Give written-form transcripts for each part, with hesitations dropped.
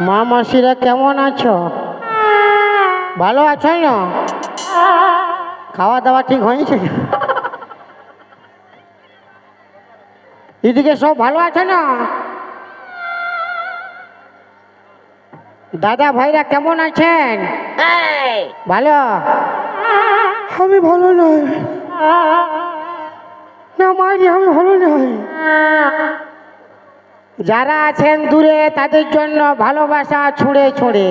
মা মাসিরা কেমন আছো? ভালো আছো না? খাওয়া দাওয়া ঠিক হয়েছে? এদিকে সব ভালো আছে না? দাদা ভাইরা কেমন আছেন? ভালো? আমি ভালো নই না মাইরি, আমি ভালো নই। যারা আছেন দূরে তাদের জন্য ভালোবাসা ছুঁড়ে ছুঁড়ে,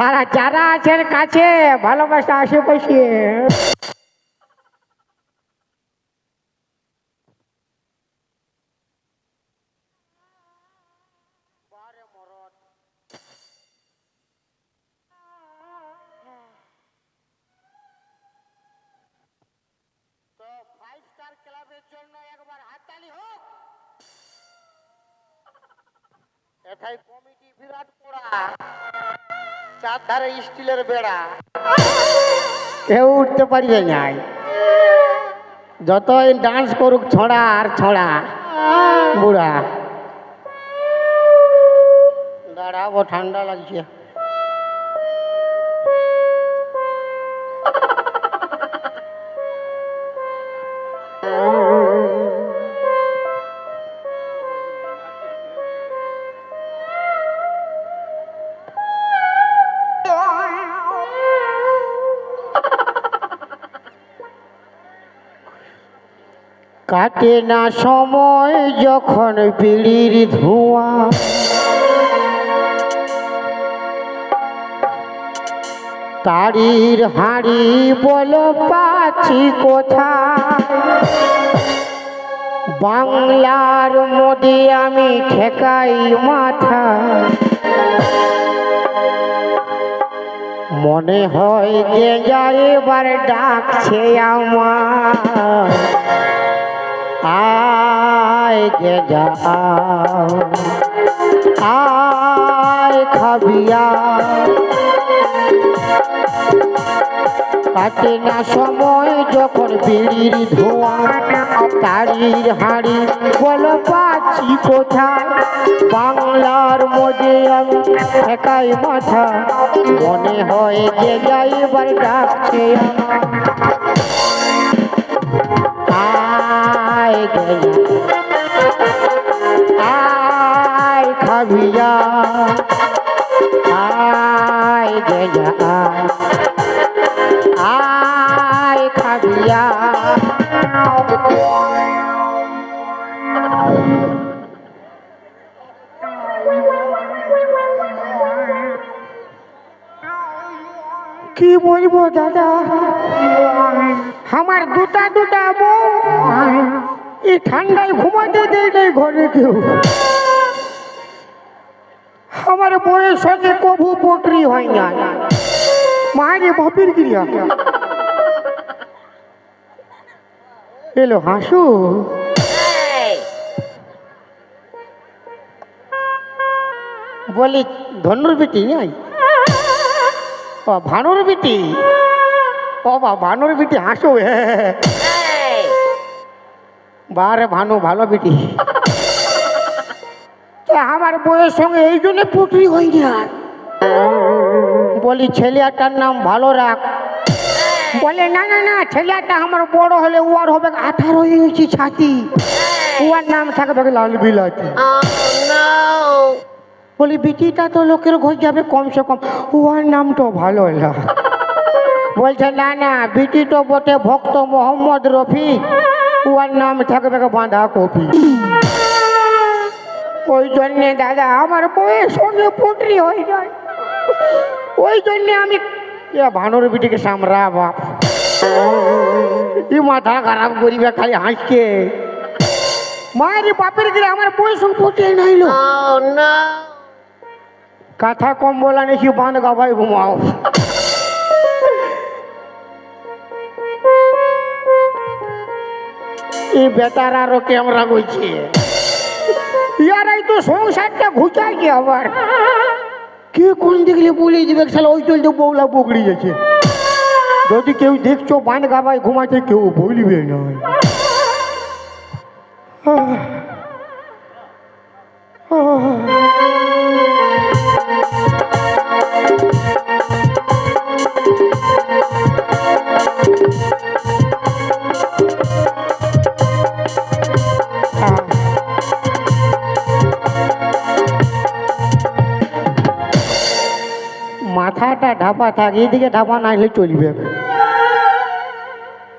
আর যারা আছেন কাছে ভালোবাসা আশেপাশে। তো 5 স্টার ক্লাবের জন্য একবার হাততালি হোক। এটাই কমিটি বিরাট পোড়া, চারধারে স্টিলের বেড়া, কেউ উঠতে পারবে না। যতই ডান্স করুক ছড়া আর ছড়া বুড়া। দাঁড়াবো, ঠান্ডা লাগছে। কাটে না সময় যখন বিড়ির ধোঁয়া, তারির হাঁড়ি বলো পাচ্ছি কোথায়। বাংলার মোদে আমি ঠেকাই মাথা, মনে হয় যে যায় এবার ডাকছে আমার। আয় গে যা, আয় খাবিয়া। কাটে না সময় যখন বিড়ির ধোঁয়া, তারির হাঁড়ি বলো পাচ্ছি কোথায়। বাংলার মধ্যে আমি একাই মাথা, মনে হয় যে যাইবার ডাকছে। আয় গেল আয় খাবিয়া, আয় গেল আয় খাবিয়া। কি বলবো দাদা, আমার দুটা বউ এই ঠান্ডায় ঘুমাতে দেয় নেই ঘরে কেউ। আমার বউয়ের সঙ্গে কভু পটরি হয় না। মায়ের বাপের গিরিয়া এলো হাসু। বলি ধনুর বেটি নাই, ভানুর বেটি। ও বা ভানুর বেটি হাসো। বারে ভানু ভালো বেটি। আমার বউয়ের সঙ্গে এই জন্য পুটরি হই না। বলি ছেলেটার নাম ভালো রাখ। বলে না না না, ছেলেটা আমার বড় হলে ওয়ার হবে 18 ইঞ্চি ছাতি, ওয়ার নাম থাকবে লাল বিলাতি। বলি বিটিটা তো লোকের ঘর যাবে কমসে কম, ওয়ার নামটাও ভালো না। বলছে না না, বিটি তো বটে ভক্ত মোহাম্মদ রফি, ওয়ার নাম থাকবে বাঁধা কপি। ওই জন্যে দাদা আমার বউয়ের সঙ্গে পুটরি হয়ে যায়। ওই জন্যে আমি ভানুর বিটিকে সামরা বাপ, ই মাথা খারাপ করিবে খালি হাসছে। মায়ের বাপের গিয়ে আমার বউয়ের সঙ্গে পুটরি নাইল। কথা কম বলা নেছি, বাঁধ গাভাই ঘুমাও। এই বেটার আরো ক্যামেরা করছে, ইয়ারাই তো সংসারটা ঘুচাইছে। আবার কে কোন দিকে বলে দিবে, শালা ওই চলতে বউলা বগড়ি গেছে। যদি কেউ দেখছো বাঁধ গাভাই ঘুমাচ্ছে, কেউ বলবে না। ঢাপা থাক, এইদিকে ঢাপা না হলে চলবে।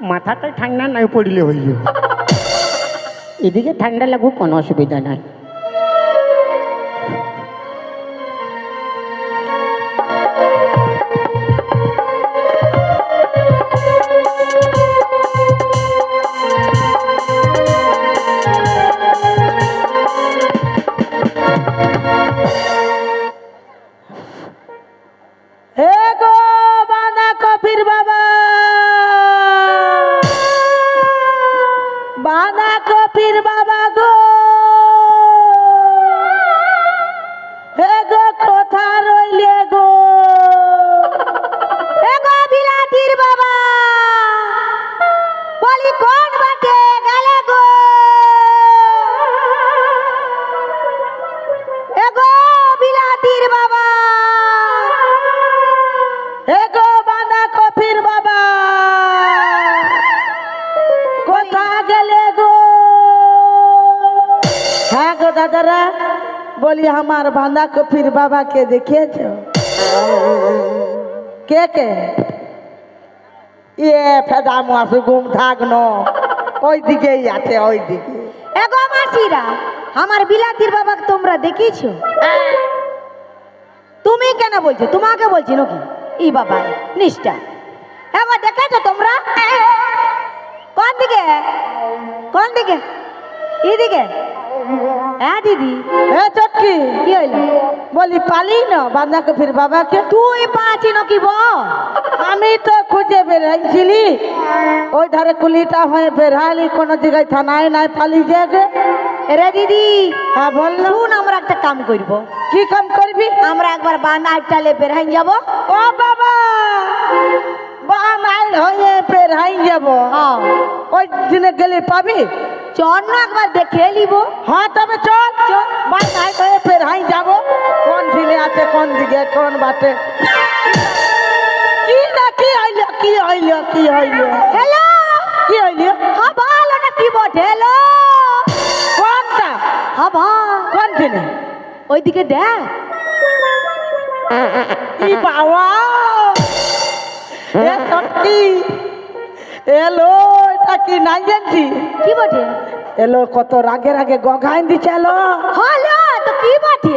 মাথাটাই ঠান্ডা নাই পড়লে হইল, এদিকে ঠান্ডা লাগুক কোনো অসুবিধা নাই। दादारा बोली हमार बांधा कफिर बाबा के देखिए के ये फेदा मासु घुम थाकनो ওই দিকেই আছে ওই দিকে। এগো মাসিরা, আমার বিলাতির বাবাকে তোমরা দেখিছো? তুমি কেন বলছো? তোমাকে বলছি নাকি? ই বাবা নিষ্ঠা, এগো দেখেছো তোমরা? কোন দিকে? কোন দিকে? এদিকে? হ্যাঁ দিদি। হ্যাঁ চটকি, কি হইলো? বলি পালি না বাঁধা কফির বাবাকে? তুই পাচ্ছি নাকি বল? আমি তো খুঁজে বেরাইছিলি, ওই ধারে কুলিটা হয়ে বেরহালি, কোনো জায়গায় থানায় নাই পালি যাবে। রে দিদি, হ্যাঁ বল। শুন, আমরা একটা কাম করব। কি কাম করবি? আমরা একবার বানাই টালে বেরহাই যাব। ও বাবা, বানাই হয়ে বেরহাই যাব? হ্যাঁ। ওই দিনে গেলে পাবি? চল না একবার দেখে নিব। হ্যাঁ তবে চল চল, বানাই হয়ে বেরহাই যাব। কোন দিনে আছে, কোন দিকে, কোন বাটে? কি না কি হইল, কি হইল, কি হইল? হ্যালো, কি হইল? হ্যাঁ ভালো না কি বটে? হ্যালো, কোনটা? হ্যাঁ ভাই, কোন দিনে? ওইদিকে দেখ। কি বাবা, এ সত্যি এলো, এটা কি নাই জানছি? কি বটে? এলো কত রাগে রাগে গগাইন দিছে। এলো হ্যালো, তো কি বটে?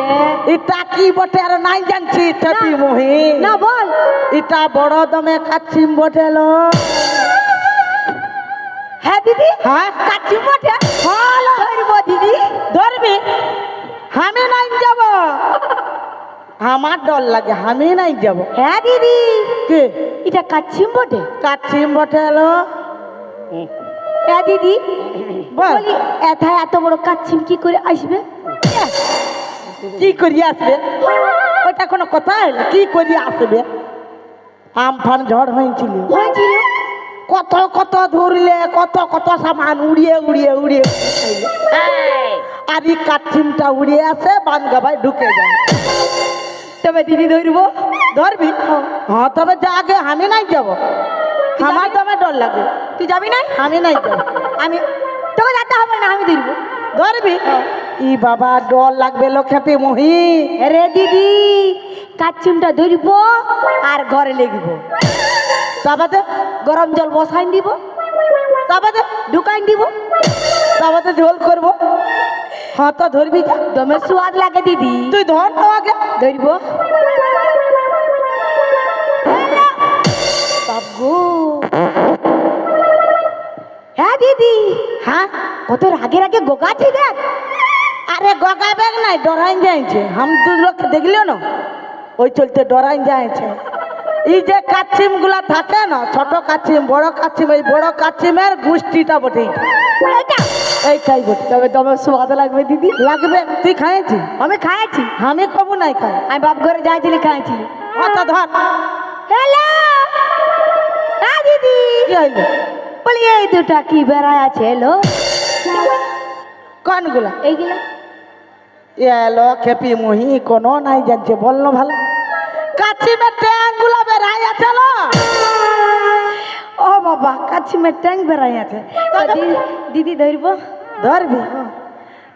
এটা কি বটে আর নাই জানছি? টপি মহি না বল। এটা বড় দমে কাছিম বটে। এলো হ্যাঁ দিদি, হ্যাঁ কাচ্চি বটে। হ্যালো ধরবো দিদি। ধরবি? আমি নাই যাব, আমার ডর লাগে, আমি নাই যাব। হ্যাঁ দিদি, কি এটা কাচ্চি বটে? কাছিম বটে। এলো হ্যাঁ দিদি, বল বলি এথায় এত বড় কাচ্চিম কি করে আসবে? কি করি আসবে? ওটা কোনো কথা হইলো? কি করি আসবে? আমফান ঝড় হয়েছিল, হয়েছিল কত কত ধরলে, কত কত সামান উড়িয়ে উড়িয়ে উড়িয়ে, আর এই কাছিমটা উড়িয়ে আসে বান গাবায় ঢুকে যায়। তবে দিদি ধরবো। ধরবি? হ্যাঁ তবে যা আগে, আমি নাই যাব, আমার তবে ডর লাগে। তুই যাবি না? আমি নাই যাব। আমি তোকে যেতে হবে না, আমি ধরবো। ধরবি? ই বাবা ডর লাগবে লো খেপি মহি। রে দিদি, কাচ্চিমটা ধরবো আর ঘরে লেগব। তাবাতে গরম জল বসাই দিব, তাবাতে ঢুকাই দিব, তাবাতে ঝোল করবো। হ্যাঁ তো ধরবি যা, দমে স্বাদ লাগে দিদি। তুই ধর তো আগে। ধরবো। বাবু, হ্যাঁ দিদি, হ্যাঁ কত রাগে রাগে গোগাছি দেখ। আরে গগা ব্যাগ নাই, ডরাইন যাইছে। হাম দু লোক দেখলিও না, ওই চলতে ডরাইন যাইছে। এই যে কাছিম গুলা থাকে না, ছোট কাছিম বড় কাছিম, এই বড় কাছিমের গোষ্ঠীটা বটে এটা এইটাই বটে। তবে দমে স্বাদ লাগবে দিদি। লাগবে? তুই খাইছি? আমি খাইছি, আমি কবু নাই খাই। আমি বাপ ঘরে যাইছিলি খাইছি। তো ধর। হ্যালো, হ্যাঁ দিদি, কি হইলো? বলি এই দুটা কি বেড়ায় আছে? এলো কোনগুলা? এইগুলা। এলো খেপি মহি, কোনো নাই জানছে, বললো ভালো। কাছিমের ট্যাংগুলা বেড়াই আছে লো। ও বাবা, কাছিমের ট্যাং বেড়াই আছে। তো দিদি ধরবো? ধরবি?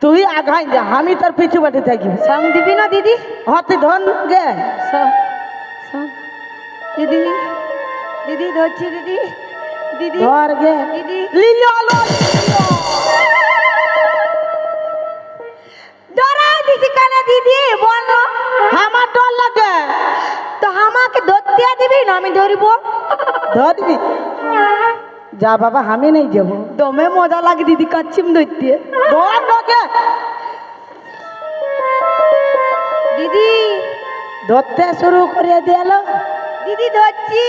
তুই আগাই যা, আমি তোর পিছু বাটে থাকি। সঙ্গ দিবি না দিদি? হ্যাঁ তুই ধর গে। সঙ্গ দিদি দিদি ধরছি দিদি দিদি ধর গে দিদি লিলো লো ডরাই দিদি কেন দিদি বলো আমার ডর লাগে তো আমাকে ধরতে দিবি না আমি ধরবো ধরবি যা বাবা আমি নেই যাবো দমে মজা লাগে দিদি কাচ্ছিম ধরতে ধর লোকে দিদি ধরতে শুরু করে দিল দিদি ধরছি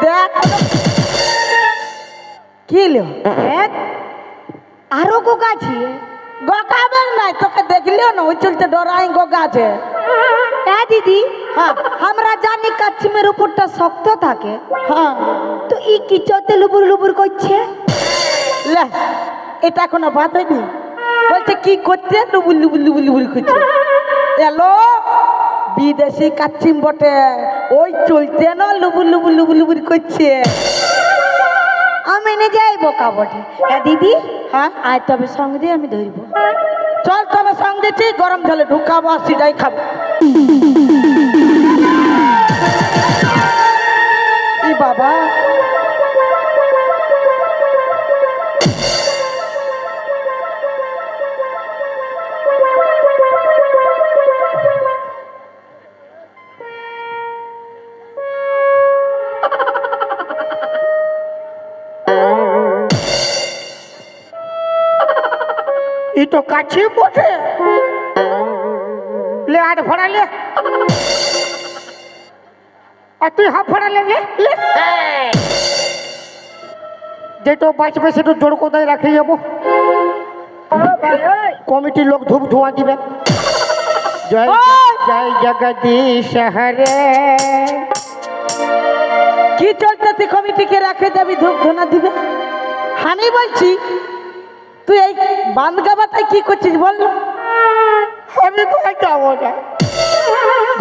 দেখ কি লো দেখ আরো কোক আছে গোকাবের নাই তোকে দেখলিও না ওই চলতে ডরাই গোকা আছে হ্যাঁ দিদি হ্যাঁ আমরা জানি কাচ্ছিমের উপরটা শক্ত থাকে হ্যাঁ তো ই কি চতে লুবুর লুবুর করছে লে এটা কোনো বাত হয়নি বলছে কি করতে লুবুল লুবুল লুবুল লুবুল করছে এলো বিদেশি কাচ্ছিম বটে ওই চলতে না লুবুল লুবুল লুবুল লুবুল করছে আমি নে যাই বোকা বটে হ্যাঁ দিদি হ্যাঁ আয় তবে সঙ্গে দিয়ে আমি ধরবো চল তবে সঙ্গ দিচ্ছি গরম জলে ঢুকাবো আর সিটাই খাবো ই বাবা ই তো কাছে বটে লে আট ভরা লে আর তুই হাফ ভরা লে লে যেটা বাঁচবে সেটা জোর কোথায় রাখে যাবো কমিটির লোক ধূপ ধোঁয়া দিবে জয় জয় জগদীশ হরে কি চলতে তুই কমিটিকে রাখে যাবি ধূপ ধুনা দিবে আমি বলছি তুই এই বান্ধ গাবাটাই কি করছিস বল না? আমি ঘর যাবো না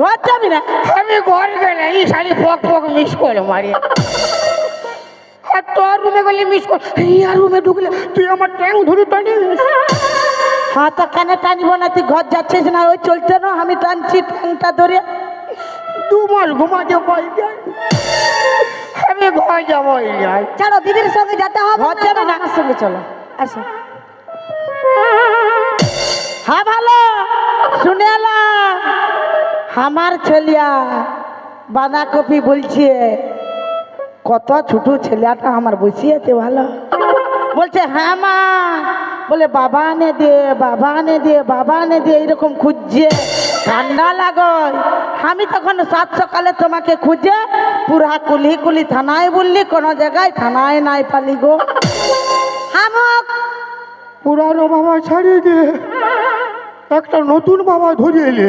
ঘর যাবি না আমি ঘর গেলে এই শাড়ি পক পক মিস করে মারি আর তোর রুমে গেলে মিস কর ইয়ার রুমে ঢুকলে তুই আমার ট্যাং ধরে টানি হ্যাঁ তো কেন টানিব না তুই ঘর যাচ্ছিস না ওই চলতে না আমি টানছি ট্যাংটা ধরে 2 মাস ঘুমাতে পাই যাই আমি ঘর যাবো যাই চলো দিদির সঙ্গে যেতে হবে ঘর যাবে না? আমার সঙ্গে চলো আসো হ্যাঁ ভালো শুনে এলাম আমার ছেলিয়া বাঁধাকপি বলছে কত ছোট ছেলেটা আমার বসিয়েছে ভালো বলছে হ্যাঁ মা বলে বাবা আনে দে বাবা আনে দে বাবা আনে দে এইরকম খুঁজছে ঠান্ডা লাগল আমি তখন 7 সকালে তোমাকে খুঁজে পুরা কুলি কুলি থানায় বললি কোনো জায়গায় থানায় নাই পালি গো হামক পুরানো বাবা ছাড়িয়ে দিয়ে একটা নতুন বাবা ধরিয়ে এলে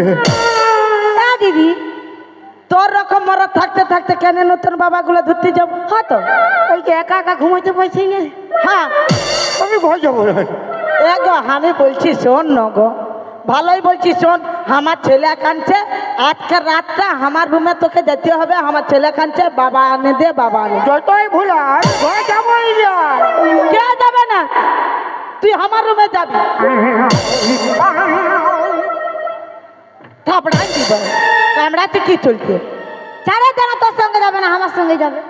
হ্যাঁ দিদি তোর রকম মরা থাকতে থাকতে কেন নতুন বাবাগুলো ধরতে যাবো হতো ওই যে একা একা ঘুমাতে পারছি না হ্যাঁ আমি ঘর যাবো না এ গো আমি বলছি শোন ন গো ভালোই বলছি শোন আমার ছেলে কাঁদছে আজকের রাতটা আমার রুমে তোকে যেতে হবে আমার ছেলে কাঁদছে বাবা আনে দে বাবা আনে দে। যতই ভুলা ঘর যাবোই যায় কে যাবে না তুই আমার রুমে যাবি থাপড়াই দিব কামড়াতে কি চলছে ছাড়ে দেন তোর সঙ্গে যাবে না আমার সঙ্গে যাবে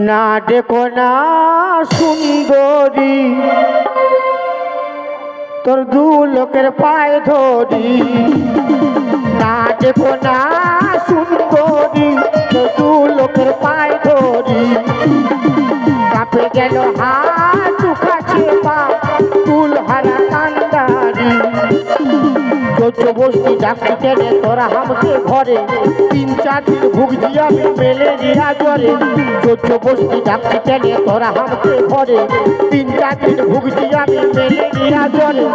না দেখো না সুন্দরী তোর 2 লোকের পায়ে ধরি না দেখো না সুন্দরী তোর 2 লোকের পায়ে ধরি কাঁপে গেল হাত উখাছে পা ফুল হারা কান্দারি চোদ্দ বস্তি ডাকছি টেনে তোরা আমাকে ঘরে 3-4 দিন ভুগছি আমি ম্যালেরিয়া জ্বরে চোদ্দ বস্তি ডাকছি টেনে তোরা আমাকে ঘরে 3-4 দিন ভুগছি আমি ম্যালেরিয়া জ্বরে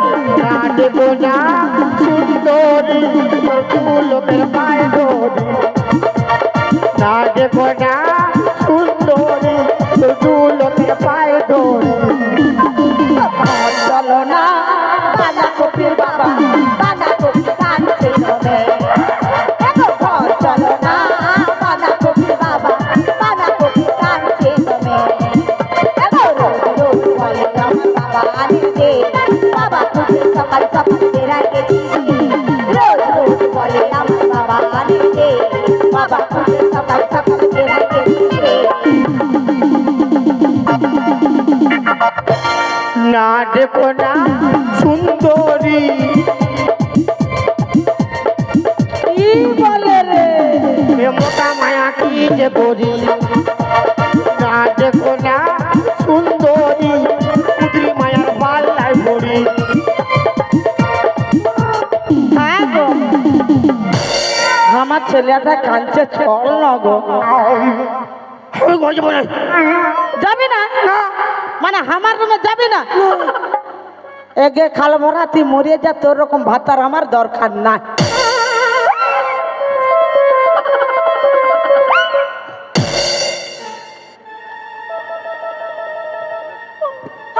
না দেবো না সুন্দরী তোর লোকের পায়ে ধরি না দেবো না সুন্দরী তোর লোকের পায়ে ধরি চলো না বাঁধাকপির বাবা বাঁধাকপি কাঁদছে নবে ঘর চলো না বাঁধাকপির বাবা বাঁধাকপি কাঁদছে নবে রোজ রোজ বলে আমার বাবা আনি দে বাবা খুঁজে সকাল সকাল বেড়াই গেছি রোজ রোজ বলে আমার বাবা আনি দে বাবা খুঁজে সকাল না দেখো না সুন্দরী, কি বলে রে? এ মোটা মায়া কি যে করি, না দেখো না সুন্দরী, কুদরি মায়ার পাল্লায় পড়ি। হ্যাঁ গো, আমার ছেলেটা কাঁদছে, চল না গো। ওই গজব না। যাবি না? মানে আমার রুমে যাবি না? এগে খাল ভরা তুই মরিয়ে যা, তোর রকম ভাতার আমার দরকার নাই।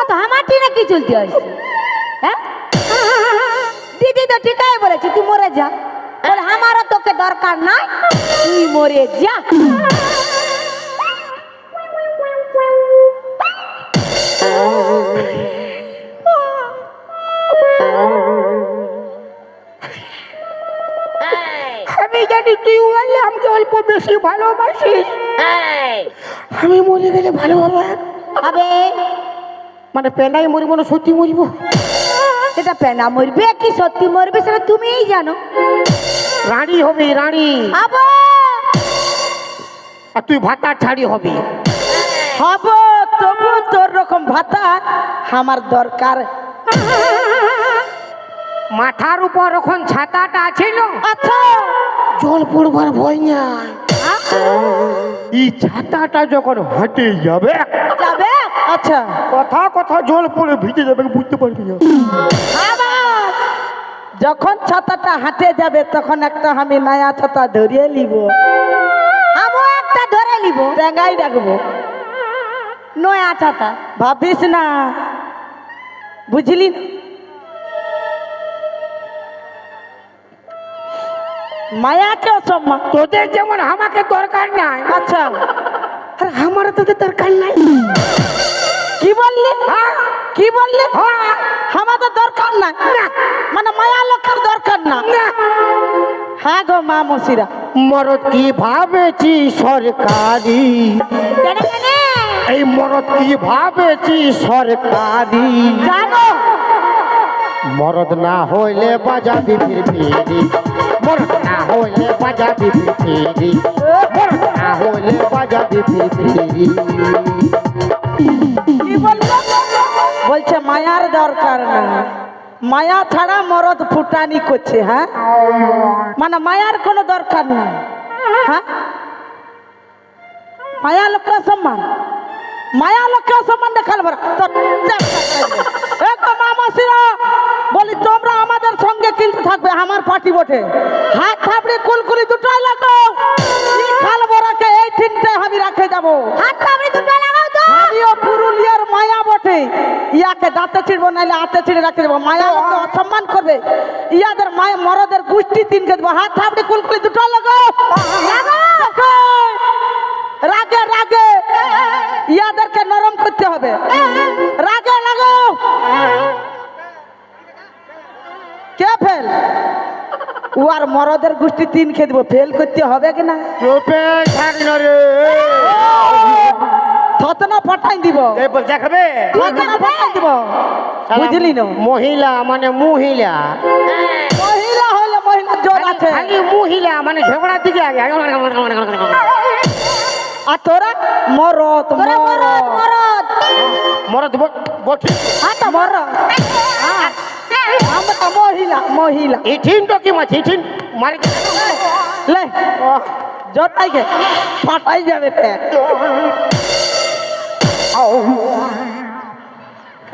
তো আমার টিনা কি চলতে আসছে? হ্যাঁ, দিদি তো ঠিকই বলেছে, তুই মরে যা। বলে আমারও তোকে দরকার নাই, তুই মরে যা। আমি জানি তুই বললে আমাকে অল্প বেশি ভালোবাসিস, আমি মরে গেলে ভালো হবে। আবে মানে পেনাই মরিব না সত্যি মরিব? এটা পেনা মরবে কি সত্যি মরবে সেটা তুমিই জানো। রানী হবে রানী, আবা আর তুই ভাতা ছাড়ি হবে। হব, তবু তোর রকম ভাতা আমার দরকার। মাথার উপর এখন ছাতাটা আছে না, আচ্ছা, জল পড়বার ভয় নাই। এই ছাতাটা যখন হাঁটে যাবে, যাবে আচ্ছা, কথা কথা জল পড়ে ভিজে যাবে, বুঝতে পারবি না। আবার যখন ছাতাটা হাঁটে যাবে তখন একটা আমি নয়া ছাতা ধরিয়ে নিব, আমও একটা ধরে নিব, টাঙ্গাই রাখবো। নয়া ছাতা। ভাবিস না, বুঝলি না? মায়াকে অসম্মান। তোদের যেমন আমাকে দরকার নাই, আচ্ছা, আর আমার তোদের দরকার নাই। কি বললি? হ্যাঁ কি বললি? হ্যাঁ আমাদের দরকার না, না মানে মায়া লোকের দরকার না। না। হ্যাঁ গো মা মসিরা, মরদ কি ভাবেছি সরকারি, কেনে কেনে এই মরদ কি ভাবেছি সরকারি, জানো মরদ না হইলে বাজাবি ফিরি, মরদ না হইলে বাজাবি ফিরি, মরদ না হইলে বাজাবি ফিরি। কি বললো? বলছে মায়ার দরকার না, মায়া ছাড়া মরদ ফুটানি করছে। হ্যাঁ, মানে মায়ার কোনো দরকার নাই। হ্যাঁ, মায়া লোকের সম্মান, মায়া লোকের সম্মান দেখাল বড় মা মাসিরা, বলি তোমরা আমাদের সঙ্গে কিন্তু থাকবে, আমার পার্টি বটে। হাত থাপড়ে কুলকুলি দুটাই লাগাও, খাল বড়াকে এই তিনটে আমি রাখে যাবো। হাত কামড়ে দুটো লাগাও তো। আমিও পুরুলিয়ার মায়া বটে, ইয়াকে দাঁতে ছিড়বো নাইলে হাতে ছিঁড়ে রাখে দেবো। মায়া লোকে অসম্মান করবে, ইয়াদের মায়া মরদের গোষ্ঠী তিনকে দেবো। হাত থাপড়ে কুলকুলি দুটো লাগাও, রাগে রাগে ইয়াদেরকে নরম করতে হবে, রাগে লাগাও। কে ফেল? ও আর মরদের গোষ্ঠী তিন খেয়ে দেবো, ফেল করতে হবে কি না? চোপে থাক না রে, থতনা ফাটাই দিব, দেখাবে থতনা ফাটাই দিব, বুঝলি না? মহিলা মানে মহিলা, মহিলা হলে মহিলা জোর আছে। খালি মহিলা মানে ঝগড়ার দিকে আগে। আর তোরা মরদ, তোরা মরদ মরদ। মরদ বটি, হ্যাঁ তো মরদ। আমরা মহিলা, মহিলা ইঠিন তো কি মাছ, ইঠিন মারি লে জোরটাই গে ফাটাই যাবে পেট।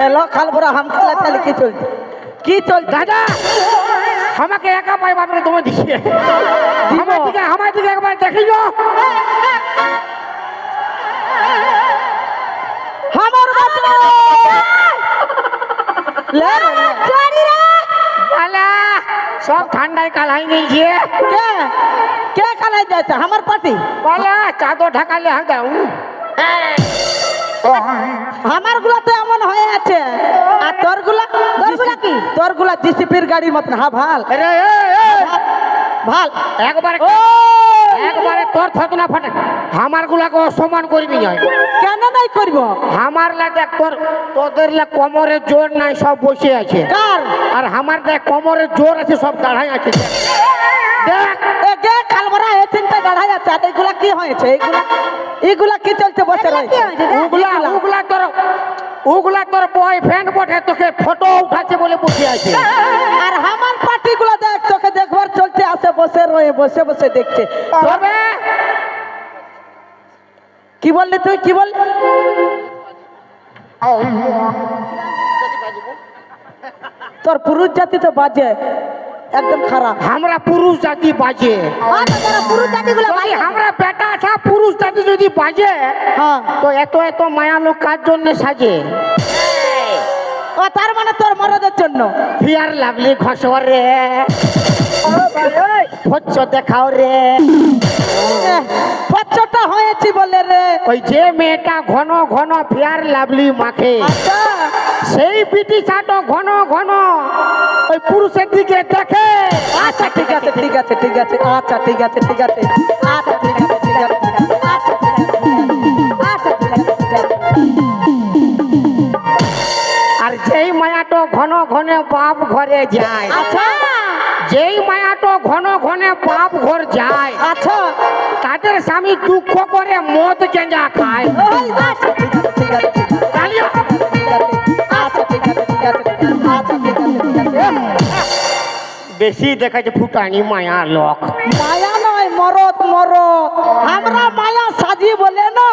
এলো খাল বড় হাম খেলা চালি কি চলছে? কি চলছে? দাদা আমাকে একা পাই বাপরে তোমার দিকে, আমার দিকে একবার দেখিল। আমার বাবা লে চড়ি রে। শালা সব ঠান্ডায় কালাই গেছে। কে কে কালাই যাচ্ছে? আমার পার্টি বলা চাদর ঢাকালে হাঁদাও। আমার গুলা তো এমন হয়ে আছে, আর তোর গুলা কি? তোর গুলা জিসিপির গাড়ির মতন। হ্যাঁ ভাল রে ভাল একবার ও একবারে তোর থতনা ফাটে আমার গুলাকে অসম্মান করবি না কেন নাই করব আমার লা দেখ তোদের লা কোমরের জোর নাই সব বসে আছে কার আর আমার দেখ কোমরের জোর আছে সব দাঁড়াই আছে দেখ এ গে কালবরা এ তিনটা দাঁড়াই আছে আর এগুলা কি হয়েছে এগুলা কি চলতে বসে রয়েছে ওগুলা তোর বয়ফ্রেন্ড বটে তোকে ফটো উঠাচ্ছে বলে বসে আছে আর আমার পার্টিগুলো দেখ তোকে দেখবার চলতে আসে বসে বসে দেখছে তবে কি বললি তুই কি বললি তোর পুরুষ জাতি তো বাজে একদম খারাপ আমরা পুরুষ জাতি বাজে পুরুষ জাতিগুলো যদি আমরা বেটা আছে পুরুষ জাতি যদি বাজে হ্যাঁ তো এত এত মায়া লোক কার জন্য সাজে ও তার মানে তোর মরদের জন্য ফিয়ার লাগলি ঘসর রে ফচ্চ দেখাও রে পচ্চটা হয়েছি বলে রে ওই যে মেয়েটা ঘন ঘন ফিয়ার লাভলি মাখে আচ্ছা সেই বিটি চাটো ঘন ঘন ওই পুরুষের দিকে দেখে আচ্ছা ঠিক আছে ঠিক আছে ঠিক আছে আচ্ছা ঠিক আছে ঠিক আছে আচ্ছা ঠিক আছে ঠিক আছে আর যেই মায়াটো ঘন ঘনে বাপ ঘরে যায় আচ্ছা যেই মায়াটো ঘন ঘনে বাপ ঘর যায় আচ্ছা তাদের স্বামী দুঃখ করে মদ গেঞ্জা খায় ওই আচ্ছা ঠিক আছে ঠিক আছে কালিয়া আচ্ছা ঠিক আছে ঠিক আছে আচ্ছা ঠিক আছে ঠিক আছে বেশি দেখাচ্ছে ফুটানি মায়া লোক মায়া নয় মরদ আমরা মায়া সাজি বলে না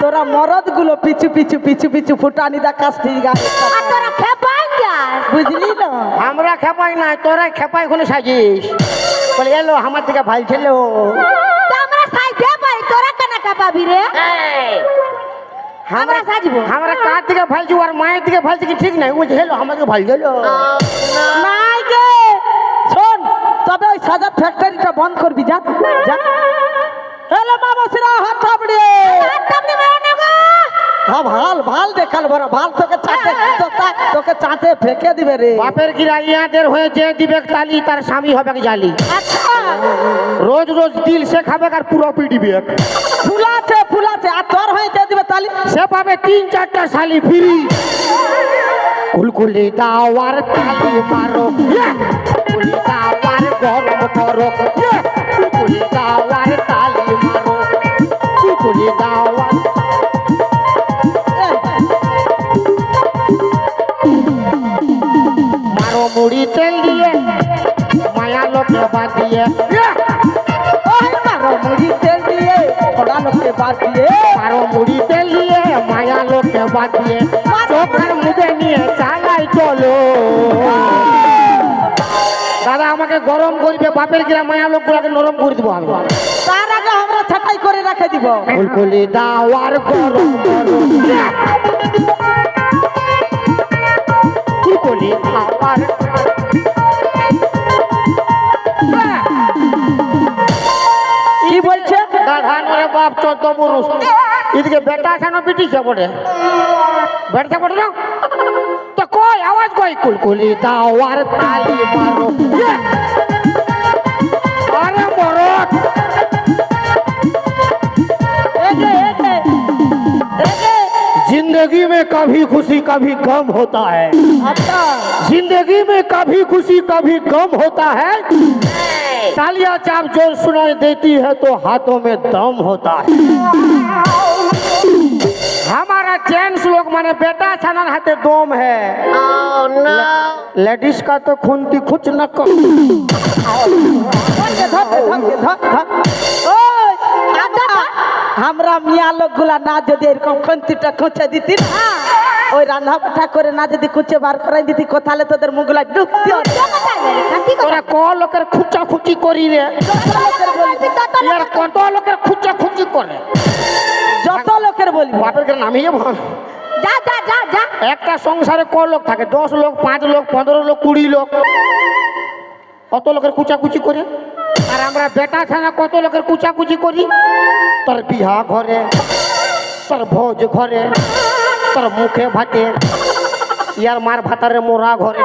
তোরা মরদ গুলো পিছু পিছু পিছু পিছু ফুটানি দেখাস ঠিক আছে আর তোরা খেপাই যাস বুঝলি না আমরা খেপাই না তোরা খেপাই কোনে সাজিস বলে এলো আমার দিকে ভাল ছিল তো আমরা সাইডে পারি তোরা কেন খেপাবি রে আমরা সাজবো আমরা কার দিকে ভালছি আর মায়ের দিকে ভালছি কি ঠিক নাই বলছে হেলো আমাকে ভাল গেল নাই গে শোন তবে ওই সাজার ফ্যাক্টরিটা বন্ধ করবি যা যা হ্যালো মামাসিরা হাত থাপড়ে তুমি মারো না গো হ্যাঁ ভাল দেখাল বড় ভাল তোকে চাটে ফেঁকে দিবে রে বাপের গিরা ইয়াদের হয়ে যে দিবে তালি তার স্বামী হবে জালি আচ্ছা রোজ রোজ দিল সে খাবে আর পুরো পিটিবে ফুলাছে আর তোর হয়ে যে দিবে তালি সে পাবে 3-4টা শালি ফ্রি কুলকুলি দাওয়ার তালি মারো কুলকুলি দাওয়ার গরম করো কুলকুলি দাওয়ার তালি মারো কুলকুলি দাওয়ার মারো মুড়ি তেল দিয়ে মায়া লোকে বাদ দিয়ে ওই মারো মুড়ি তেল দিয়ে বড়া লোকে বাদ দিয়ে মারো মুড়ি তেল দিয়ে মায়া লোকে বাদ দিয়ে চোখের মুখে নিয়ে চালাই চলো দাদা আমাকে গরম করবে বাপের গিরা মায়া লোকগুলোকে নরম করে দিব আমি তার আগে আমরা ছাটাই করে রেখে দিব ফুলকুলি দাওয়ার গরম গরম ফুলকুলি দাওয়ার কি বলছে গাধা নরে বাপ 14 পুরুষ এদিকে বেটা আছে না বিটি আছে বটে বেটা বটে না তো কই আওয়াজ কই কুলকুলি দাওয়ার তালি মারো আরে মরদ जिंदगी में कभी खुशी कभी गम होता है अच्छा जिंदगी में कभी खुशी कभी गम होता है तालियां चाप जोर सुनाई देती है तो हाथों में दम होता है हमारा जेंट्स लोग माने बेटा छानन हाथे दम है लेडीज का तो खुनती खुच न कर আমরা মিয়া লোকগুলা না যদি এরকম খন্তিটা খুঁচে দিতি না ওই রান্না বাটা করে না যদি খুঁচে বার করাই দিতি কোথালে তোদের মুখগুলা ডুবতি তোরা ক লোকের খুচা খুচি করি রে ইয়ার কত লোকের খুচা খুচি করে যত লোকের বলবি বাপের করে নামিয়ে বল যা যা যা যা একটা সংসারে ক লোক থাকে 10 লোক 5 লোক 15 লোক 20 লোক কত লোকের কুচাকুচি করে আর আমরা বেটা ছানা কত লোকের কুচাকুচি করি তোর বিহা ঘরে তোর ভোজ ঘরে তোর মুখে ভাতে ইয়ার মার ভাতারে মোরা ঘরে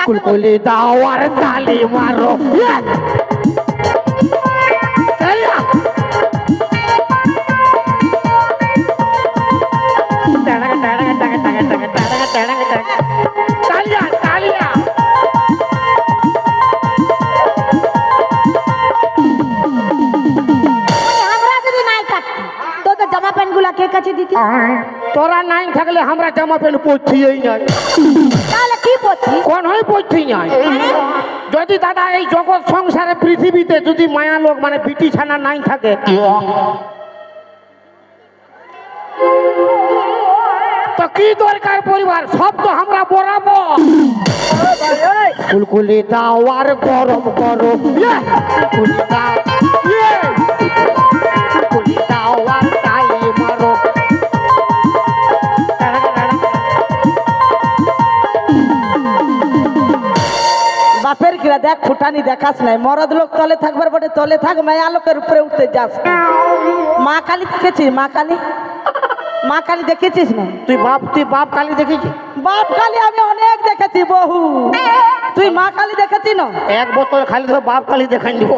কুলকুলি দাওয়ার তালি মারো তোরা নাই থাকলে আমরা জামা প্যান্ট পরছিই নাই, তাহলে কি করছিস? কোন হয় পরছি নাই। যদি দাদা এই জগৎ সংসারে পৃথিবীতে যদি মায়া লোক মানে বিটি ছানা নাই থাকে, তো কি দরকার পরিবার? সব তো আমরা বরাবর। কুলকুলি দাও আর গরম করো, কুলকুলি দাও, কুলকুলি দাও আর তাই মারো। বাপের কিরা দেখ ফুটানি দেখাস নাই, মরদ লোক তলে থাকবার বটে তলে থাক, মায়া লোকের উপরে উঠতে যাস না। মা কালী দেখেছিস? মা কালী, মা কালী দেখেছিস না? তুই বাপ কালী দেখেছি? বাপ কালী আমি অনেক দেখেছি, বহু। তুই মা কালী দেখেছি না? এক বোতল খালি ধরে বাপ কালী দেখাই দিব।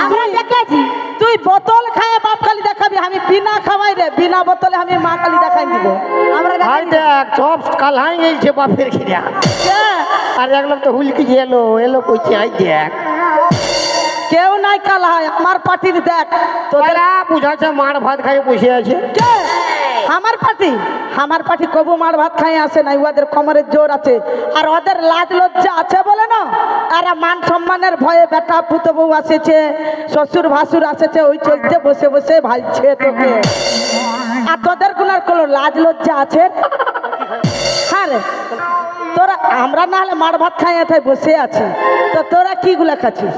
আমরা দেখেছি। তুই বোতল খায় বাপ কালী দেখাবি, আমি বিনা খাওয়াই রে, বিনা বোতলে আমি মা কালী দেখাই দিব। আমরা ভাই দেখেছি। দেখ সব কালাই গেছে বাপের খিরা। আর এক লোক তো হুলকি এলো এলো কইছে, আই দেখ কেউ নাই কাল হয় আমার পার্টির। দেখ তোদের তোরা বুঝাচ্ছে মার ভাত খাই বসে আছে। কে? আমার পার্টি, আমার পার্টি কবু মার ভাত খাই আসে নাই, ওদের কোমরের জোর আছে আর ওদের লাজ লজ্জা আছে বলে না, এরা মান সম্মানের ভয়ে বেটা পুতো বউ আসেছে, শ্বশুর ভাসুর আসেছে, ওই চলতে বসে বসে ভাইছে তোকে। আর তোদের গুলার কোনো লাজ লজ্জা আছে? হ্যাঁ রে, তোরা আমরা না হলে মার ভাত খাই এথায় বসে আছি, তো তোরা কি গুলা খাচ্ছিস?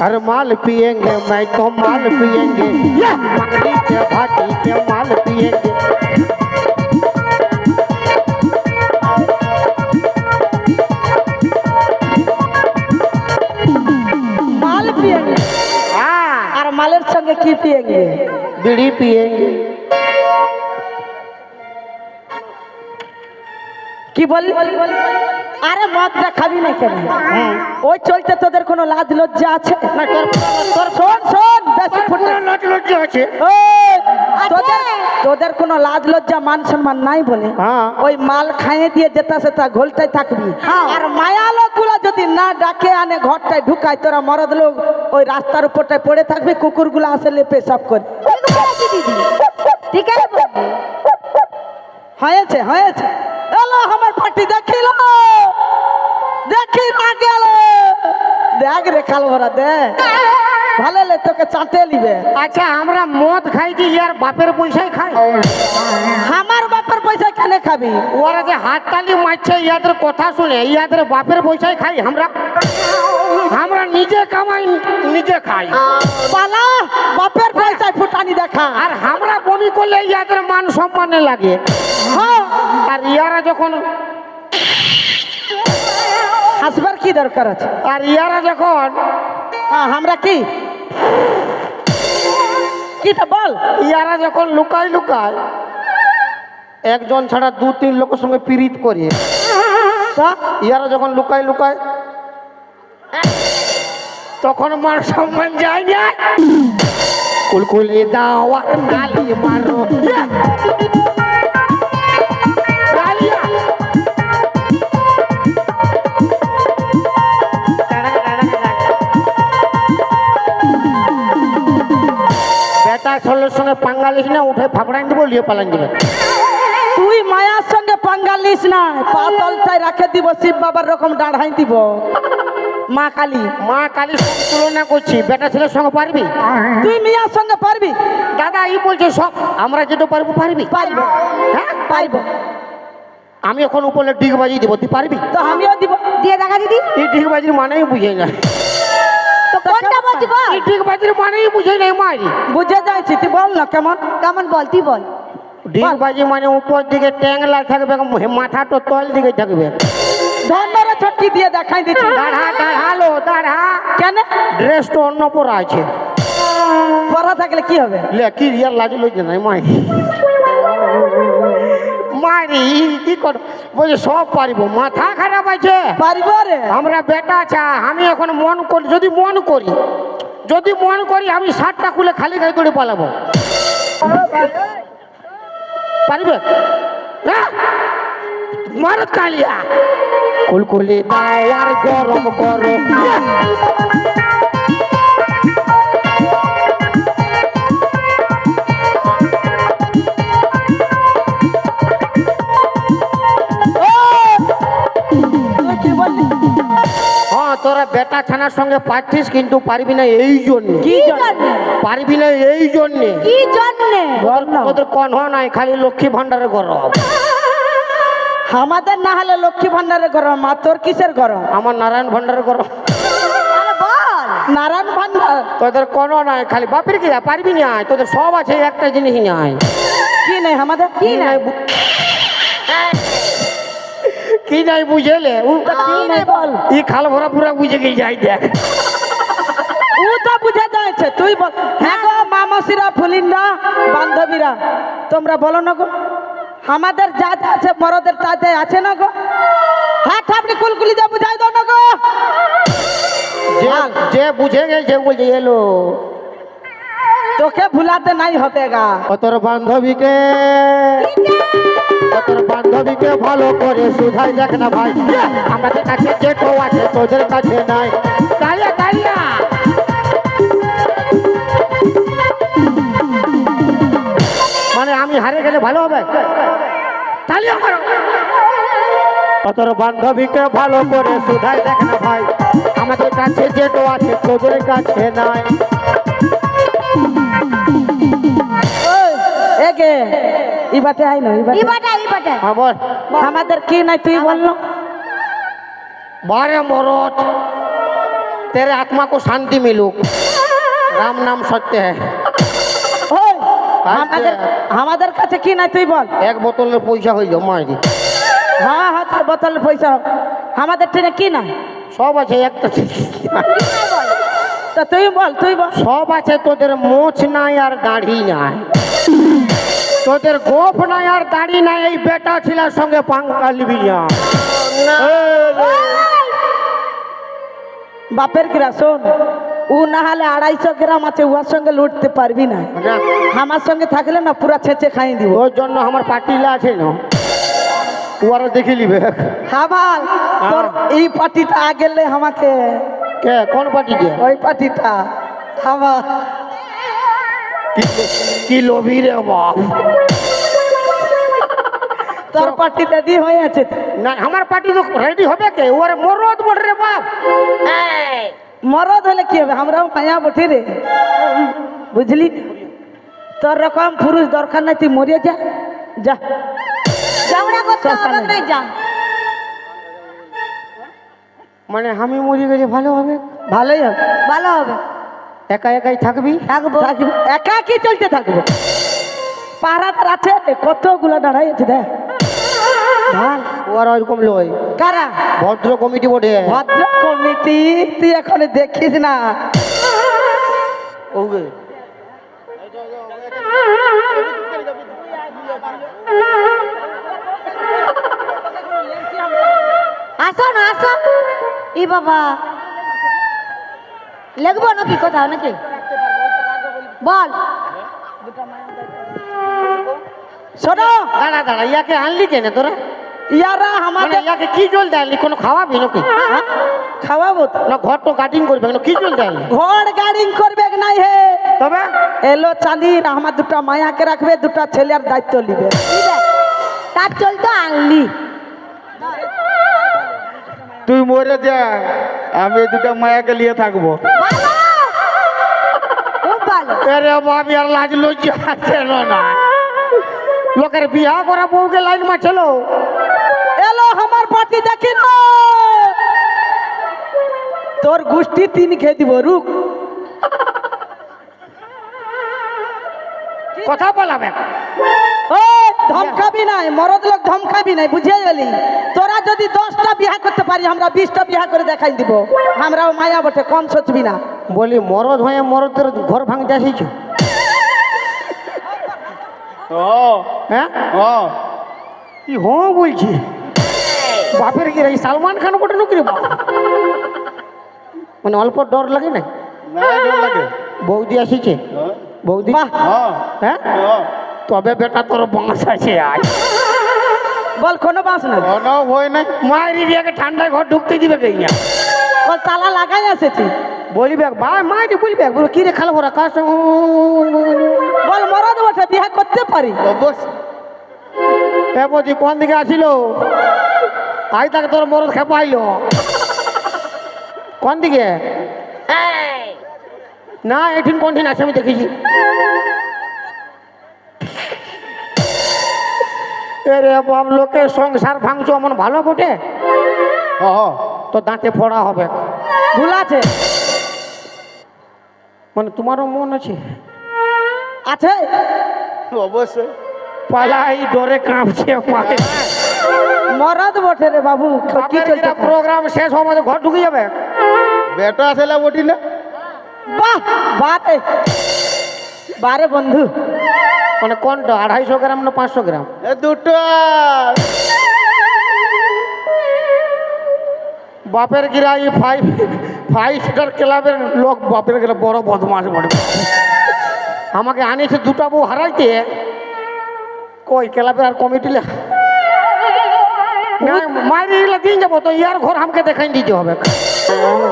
अरे माल पिएंगे मैं तो माल पिएंगे, मंगली के भाटी के माल पिएंगे। माल पिएंगे हाँ और मालेर संगे की पिएंगे? बीड़ी पिएंगे। কি বললি? আরে মদটা খাবি না কেন? ওই চলতে তোদের কোনো লাজ লজ্জা আছে? না তোর তোর শোন শোন, বেশি ফুটে লজ্জা লজ্জা আছে। ওই, তোদের তোদের কোনো লাজ লজ্জা মান সম্মান নাই বলে হ্যাঁ। ওই মাল খাইয়ে দিয়ে যেটা সেটা ঘোলটাই থাকবি। আর মায়া লোকগুলো যদি না ডাকে আনে ঘরটায় ঢুকায়, তোরা মরদ লোক ওই রাস্তার উপরটায় পড়ে থাকবি, কুকুরগুলো আসলে পেশাব করে। ঠিক বলেছি দিদি, ঠিক আছে বলবি। হয়েছে হয়েছে, এলো আমার পার্টি দেখিল, দেখি না গেল। দেখ রে কাল ভরা দেখ, ভালো লে তোকে চাটে লিবে। আচ্ছা আমরা মদ খাই কি ইয়ার বাপের পয়সায় খাই? আমার বাপের পয়সা কেন খাবি? ওরা যে হাত তালি মারছে ইয়াদের কথা শুনে ইয়াদের বাপের পয়সায় খাই আমরা? আমরা নিজে কামাই নিজে খাই, পালা বাপের পয়সায় ফুটানি দেখা। আর আমরা বমি করলে ইয়াদের মান সম্মানে লাগে। হ্যাঁ, আর ইয়ারা যখন হাসবার কি দরকার আছে? আর ইয়ারা যখন হ্যাঁ, আমরা কি কিটা বল? ইয়ারা যখন লুকায় লুকায় একজন ছাড়া দু তিন লোকের সঙ্গে পীড়িত করে, তা ইয়ারা যখন লুকায় লুকায় তখন মান সম্মান যায় না। কুলকুলি দাও আর নালি মারো, ডালিয়া। বেটা ছেলের সঙ্গে পাঙ্গালিস না, উঠে ফাপড়াই দিব, লিয়ে পালান দিবে। তুই মায়ার সঙ্গে পাঙ্গা লিস না, পাতলটাই রাখে দিব, শিব বাবার রকম দাঁড়াই দিব। মা কালী, মা কালীর সঙ্গে তুলনা করছি, বেটা ছেলের সঙ্গে পারবি? তুই মিয়ার সঙ্গে পারবি? দাদা এই বলছে সব আমরা যেটা পারবো পারবি? পারবো, হ্যাঁ পারবো। আমি এখন উপরে ডিগ বাজিয়ে দিব, তুই পারবি? তো আমিও দিব। দিয়ে দেখা দিদি। এই ডিগ বাজির মানেই বুঝে না, তো কোনটা বলছি বল? এই ডিগ বাজির মানেই বুঝে নাই মারি। বুঝে যাচ্ছি, তুই বল না কেমন? কেমন বল, তুই বল। ডিগ বাজি মানে উপর দিকে ট্যাংলা থাকবে, মাথা তো তল দিকে থাকবে। ধন্যরে ছটকি দিয়ে দেখাই দিচ্ছি। দাঁড়া দাঁড়ালো দাঁড়া, কেন? ড্রেস তো অন্য পরা আছে। পড়া থাকলে কি হবে? লে কি রিয়ার লাজ লইছে নাই মারি মারি কি কর, বলছে সব পারিব, মাথা খারাপ আছে। পারিব রে। আমরা বেটা চা, আমি এখন মন করি, যদি মন করি আমি 7টা খুলে খালি গায়ে দৌড়ে পালাবো। পারবে? হ্যাঁ? মারত কালিয়া কুলকুলি দাও আর গরম করো, তোরা বেটা ছানার সঙ্গে পারছিস কিন্তু পারবি না এই জন্যে। কি কি জন্য? জন্যে? পারবি না এই জন্যে কি জন্যে? বল না। তোদের কন নাই, খালি লক্ষ্মী ভান্ডারের গরম। আমাদের না হলে লক্ষ্মী ভান্ডারের গরম, মা তোর কিসের গরম? আমার নারায়ণ ভান্ডারের গরম। তাহলে বল। নারায়ণ ভান্ডার তোদের কোনো নাই, খালি বাপের কি পারবি না, তোদের সব আছে, একটা জিনিস নাই। কি নেই আমাদের? কি নাই কি নাই বুঝেলে কি নেই বল? ই খাল ভরা পুরা বুঝে গিয়ে যাই দেখ। ও তো বুঝে যাচ্ছে, তুই বল। হ্যাঁ গো মামাসিরা, ফুলিনরা, বান্ধবীরা, তোমরা বলো না গো, আমাদের যা যা আছে মরদের তা যা আছে না গো? হ্যাঁ আপনি কুলকুলি যা বুঝাই দাও না গো। যে বুঝে গেছে বলছে এলো। তোকে ভুলাতে নাই হবে গা। তোর বান্ধবীকে ভালো করে সুধাই দেখ না ভাই, আমাদের কাছে যেটো আছে তোদের কাছে নাই। তালিয়া তালিয়া। মানে আমি হারে গেলে ভালো হবে? তালিয়া মারো। তোর বান্ধবীকে ভালো করে সুধাই দেখ না ভাই, আমাদের কাছে যেটো আছে তোদের কাছে নাই। এগে ইবাতে আই না ই বাটা ই বাটা। হ্যাঁ বল। আমাদের কি নাই তুই বললো? बारे मौरत, तेरे आत्मा को शांति मिलूक, राम नाम सत्य है। ওই, আমাদের আমাদের কাছে কি নাই তুই বল। एक बोतल पैसा হইল মারি হ্যাঁ হ্যাঁ তোর বোতল পয়সা হোক। আমাদের ট্রেনে কি নাই? সব আছে, একটা তা তুই বল, তুই বল। সব আছে, তোদের মোছ নাই আর দাড়ি নাই, তোদের গোপ নাই আর দাড়ি নাই। এই বেটা ছিলার সঙ্গে পাঙ্কা লিবি না। বাপের কিরা শোন, ও না হলে 250 গ্রাম আছে, উহার সঙ্গে লুটতে পারবি না। না, আমার সঙ্গে থাকলে না পুরা ছেঁচে খাই দিব। ওর জন্য আমার পার্টিলা আছে না, ওরা দেখে নিবে। হ্যাঁ ভাল, তোর এই পার্টিটা আগেলে আমাকে। কে কোন পার্টি দিয়ে? ওই পার্টিটা আমার। কি লোভী রে বাপ। তোর পার্টি রেডি হয়ে আছে তো? না, আমার পার্টি তো রেডি হবে কে, ওরে মরদ বল রে বাপ। মরদ হলে কি হবে, আমরাও মায়া বঠি রে, বুঝলি? তোর রকম পুরুষ দরকার নাই, তুই মরিয়ে যা যা। ঝগড়া করতে হবে না, যা। মানে আমি মরে গেলে ভালো হবে? ভালোই হবে। ভালো হবে। একা একাই থাকবি? থাকবো। থাকবি। একা কি চলতে থাকবো? পাহারাদার আছে কতগুলো দাঁড়াই আছে দেখ। ভাল। ওরা ওইরকম লয়, কারা? ভদ্র কমিটি বোর্ডে। ভদ্র কমিটি তুই এখন দেখিস না। ওকে আসো না, আসো। ই বাবা, লিখবো নাকি কোথাও নাকি? বল। শোনো, দাঁড়া দাঁড়া, ইয়াকে আনলি কেন তোরা? ইয়ারা মানে আমাদের ইয়াকে কি জল দেয়নি? কোনো খাওয়াবি নাকি? হ্যাঁ? খাওয়াবো তো। না ঘর তো কাটিং করবে না, কি জল দেয়নি? ঘর গাড়ি করবে নাই হে। তবে এলো চাঁদির, আমার দুটা মায়াকে রাখবে, দুটা ছেলের দায়িত্ব নিবে। তার চলতো আংলি। তুই মরে যা, আমি এই দুটা মায়াকে নিয়ে থাকবো। ভালো, খুব ভালো। আরে বাবি আর লাজ লজ্জা ছিল না, লোকের বিয়া করা বউকে লাইন মারছিল। এলো আমার পার্টি দেখি না, তোর গোষ্ঠী 3 খেয়ে দিব। রুক, কথা বলাবে ও ধমকাবি নাই, মরদ লোক ধমকাবি নাই, বুঝে গেলি? তোরা যদি 10টা বিয়া করতে পারি, আমরা 20টা বিয়া করে দেখাই দিব। আমরাও মায়া বটে, কম সোচবি না। বলি মরদ হয়ে মরদের ঘর ভাঙতে আসিছ? হ্যাঁ কি হ্যাঁ বলছি? বাপের কি রে, সালমান খান বটে নাকি রে বাপ? মানে অল্প ডর লাগে না? বৌদি আসিছে? বৌদি? বাহ, হ্যাঁ তবে বেটা তোর বাঁশ আছে আজ। বল কোনো বাস নাই? ভয় নাই। মায়ের এরিয়াকে ঠান্ডায় ঘর ঢুকতে দিবে কে না? বল তালা লাগাই আছেছি। বলিবে ভাই মায়ের বলবে বলো কি রে খালো ওরা কার সঙ্গে? বল মরদ বটে, বিয়া করতে পারি। এ বৌদি কোন দিকে আসিল? আই তাকে তোর মরদ খেপাইল। কোন দিকে না এঠিন কোনঠিন আছে আমি দেখেছি এরে বাপ লোকের সংসার ভাঙছো এমন ভালো বটে তো দাঁতে ফোড়া হবে ভুল আছে মানে তোমারও মন আছে আছে অবশ্যই পালাই ডরে কাঁপছে মাকে মরদ বটে রে বাবু কি চলছে প্রোগ্রাম শেষ হওয়ার মধ্যে ঘর ঢুকে যাবে বেটা ছেলে বটি না বাহ বারে বারে বন্ধু মানে কোনটা 250 গ্রাম না 500 গ্রাম এ দুটো বাপের গিরা এই ফাইভ স্টার ক্লাবের লোক বাপের গিরা বড় বদমাস বড় আমাকে আনিয়েছে দুটা বউ হারাইতে কই ক্লাবের আর কমিটি না মাইরে গেলে দিন যাবো তো ইয়ার ঘর আমাকে দেখাই দিতে হবে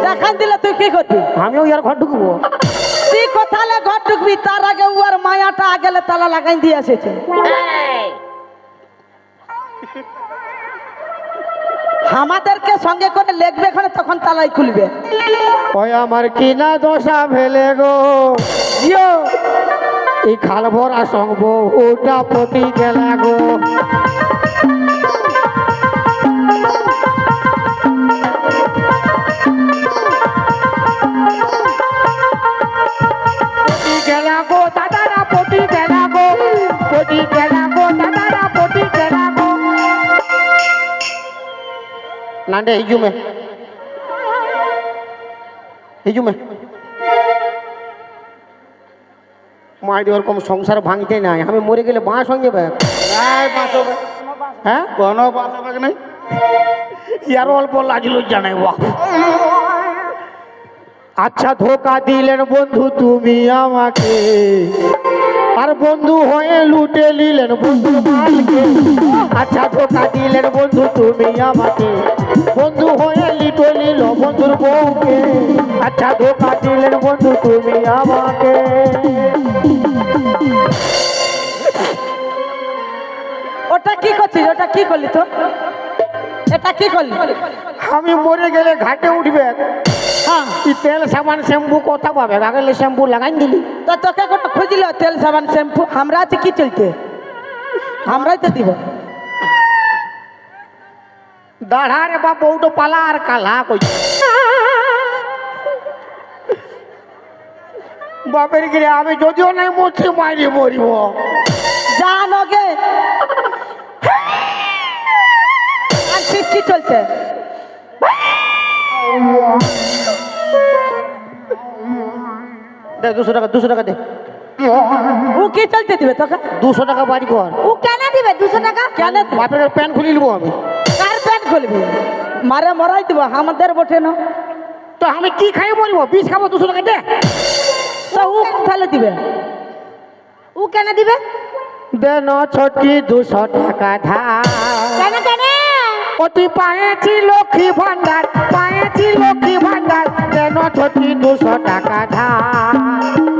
দেখান দিলে তুই কি করবি আমিও ইয়ার ঘর ঢুকবো তুই কোথালে ঘর ঢুকবি তার আগে উয়ার মায়াটা আগেলে তালা লাগাই দিয়ে এসেছে আমাদেরকে সঙ্গে করে লেখবে এখানে তখন তালাই খুলবে ওই আমার কিনা দশা ফেলে গো জিও এই খাল ভরা সঙ্গ ওটা প্রতি গেলা গো পটি গেলা গো দাদারা পটি গেলা গো পটি গেলা গো দাদারা পটি গেলা গো নান্ডে হিজুমে মাইরি ওরকম সংসার ভাঙতে নাই আমি মরে গেলে বাঁশ হয়ে যাবে নাই বাঁচবে হ্যাঁ কোনো বাঁচাবে নাই ইয়ার অল্প লাজ লজ্জা নাই বাহ আচ্ছা ধোকা দিলেন বন্ধু তুমি আমাকে আর বন্ধু হয়ে লুটে নিলেন বন্ধু মালকে আচ্ছা ধোকা দিলেন বন্ধু তুমি আমাকে বন্ধু হয়ে লুটে নিল বন্ধুর বউকে আচ্ছা ধোকা দিলেন বন্ধু তুমি আমাকে ওটা কি করছিস ওটা কি করলি তো এটা কি করলি আমি মরে গেলে ঘাটে উঠবে হ্যাঁ এই তেল সাবান শ্যাম্পু কথা পাবে আগে শ্যাম্পু লাগাই দিলি তো তোকে কোনো খুঁজল তেল সাবান শ্যাম্পু আমরা আছে কি চলতে আমরাই তো দিব দাঁড়া রে বা বউটো পালা আর কালা কই বাপের গিরে আমি যদিও নাই মরছি মাইরে মরিব জানোগে আর কি চলছে দে 200 টাকা দে ও কি চলতে দিবে তোকে 200 টাকা বাড়ি কর ও কেন দিবে 200 টাকা কেন বাপের প্যান্ট খুলে নিবো আমি কার প্যান্ট খুলবি মারে মরাই দিব আমাদের বটে না তো আমি কি খাই মরিব বিষ খাবো 200 টাকা দে তো ও কোথালে দিবে ও কেন দিবে দেন ছোটকি 200 টাকা ধার কেন কেন ও তুই পায়েছি লক্ষ্মী ভান্ডার দেন ছোটকি 200 টাকা ধার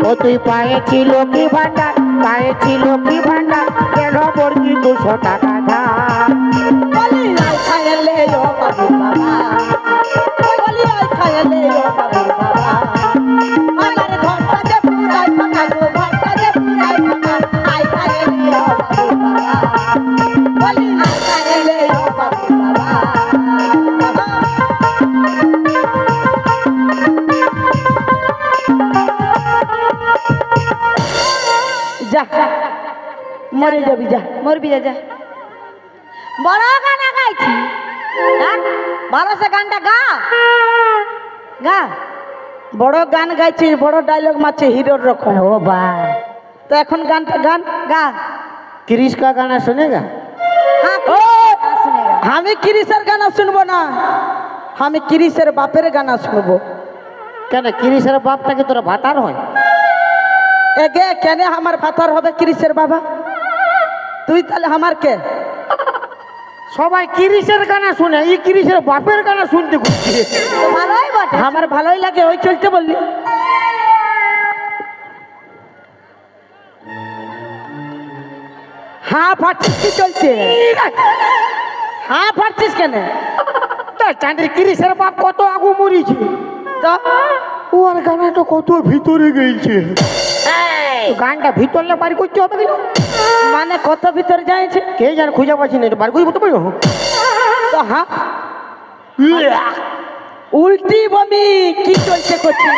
ও তুই পায়েছি লক্ষ্মী ভান্ডার দেন বর্গি 200 টাকা ধার বলি আই খাইলে ও বাবু বাবা বলি আই খাইলে ও বাবু বাবা আমার ঘরটা যে পুরাই ফাঁকা গো ঘরটা যে পুরাই ফাঁকা আই খাইলে ও বাবু বাবা বলি আই খাইলে ও বাবু বাবা যা মরে যাবি যা মরবি যা বড় গান গাইছি হ্যাঁ ভালো সে গানটা গা গা বড় গান গাইছিস বড় ডায়লগ মারছে হিরোর রকম ও বা তো এখন গানটা গান গা क्रिश का गाना सुनेगा হ্যাঁ ও শুনেগা আমি কিরিসের গানা শুনবো না আমি কিরিসের বাপের গানা শুনবো কেন ক্রিশের বাপটাকে তোরা ভাতার হয় এগে কেন আমার ফাতার হবে কিরিসের বাবা তুই তাহলে আমার কে সবাই ক্রিশের গানা শুনে এই ক্রিশের বাপের গানা শুনতে ঘুরছে তো ভালোই বটে আমার ভালোই লাগে ওই চলতে বললি হ্যাঁ ফাটছিস কি চলছে হ্যাঁ ফাটছিস কেন চাঁদের ক্রিশের বাপ কত আগু মরিছে তো ওর গানাটা কত ভিতরে গেছে। গানটা ভিতরলে বাড়ি করতে হবে কিনা মানে কত ভিতরে যাইছে কে জানে, খুঁজে পাচ্ছি না, এটা বাড়ি করে বলতে পারো। তো হ্যাঁ উল্টি বমি কি চলছে করছি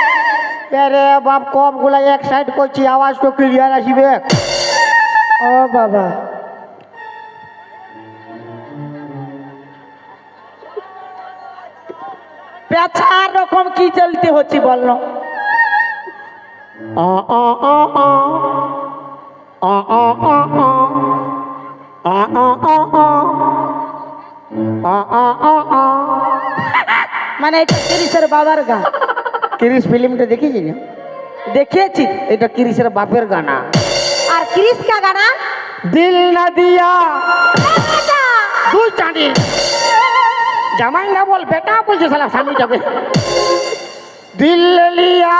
আরে বাপ, কপ গুলা এক সাইড করছি, আওয়াজ তো ক্লিয়ার আসবে। ও বাবা পেছার রকম কি চলতে হচ্ছে বললো আ আ আ আ আ আ আ আ আ আ আ আ আ আ। মানে এটা কিরিশের বাবার গান ক্রিস ফিল্মটা দেখেছি না? দেখিয়েছি এটা ক্রিসের বাপের গানা। আর ক্রিস কা গানা? দিল না দিয়া তুই জানি জামাই না বল বেটা বলছে শালা স্বামীটাকে। দিল লিয়া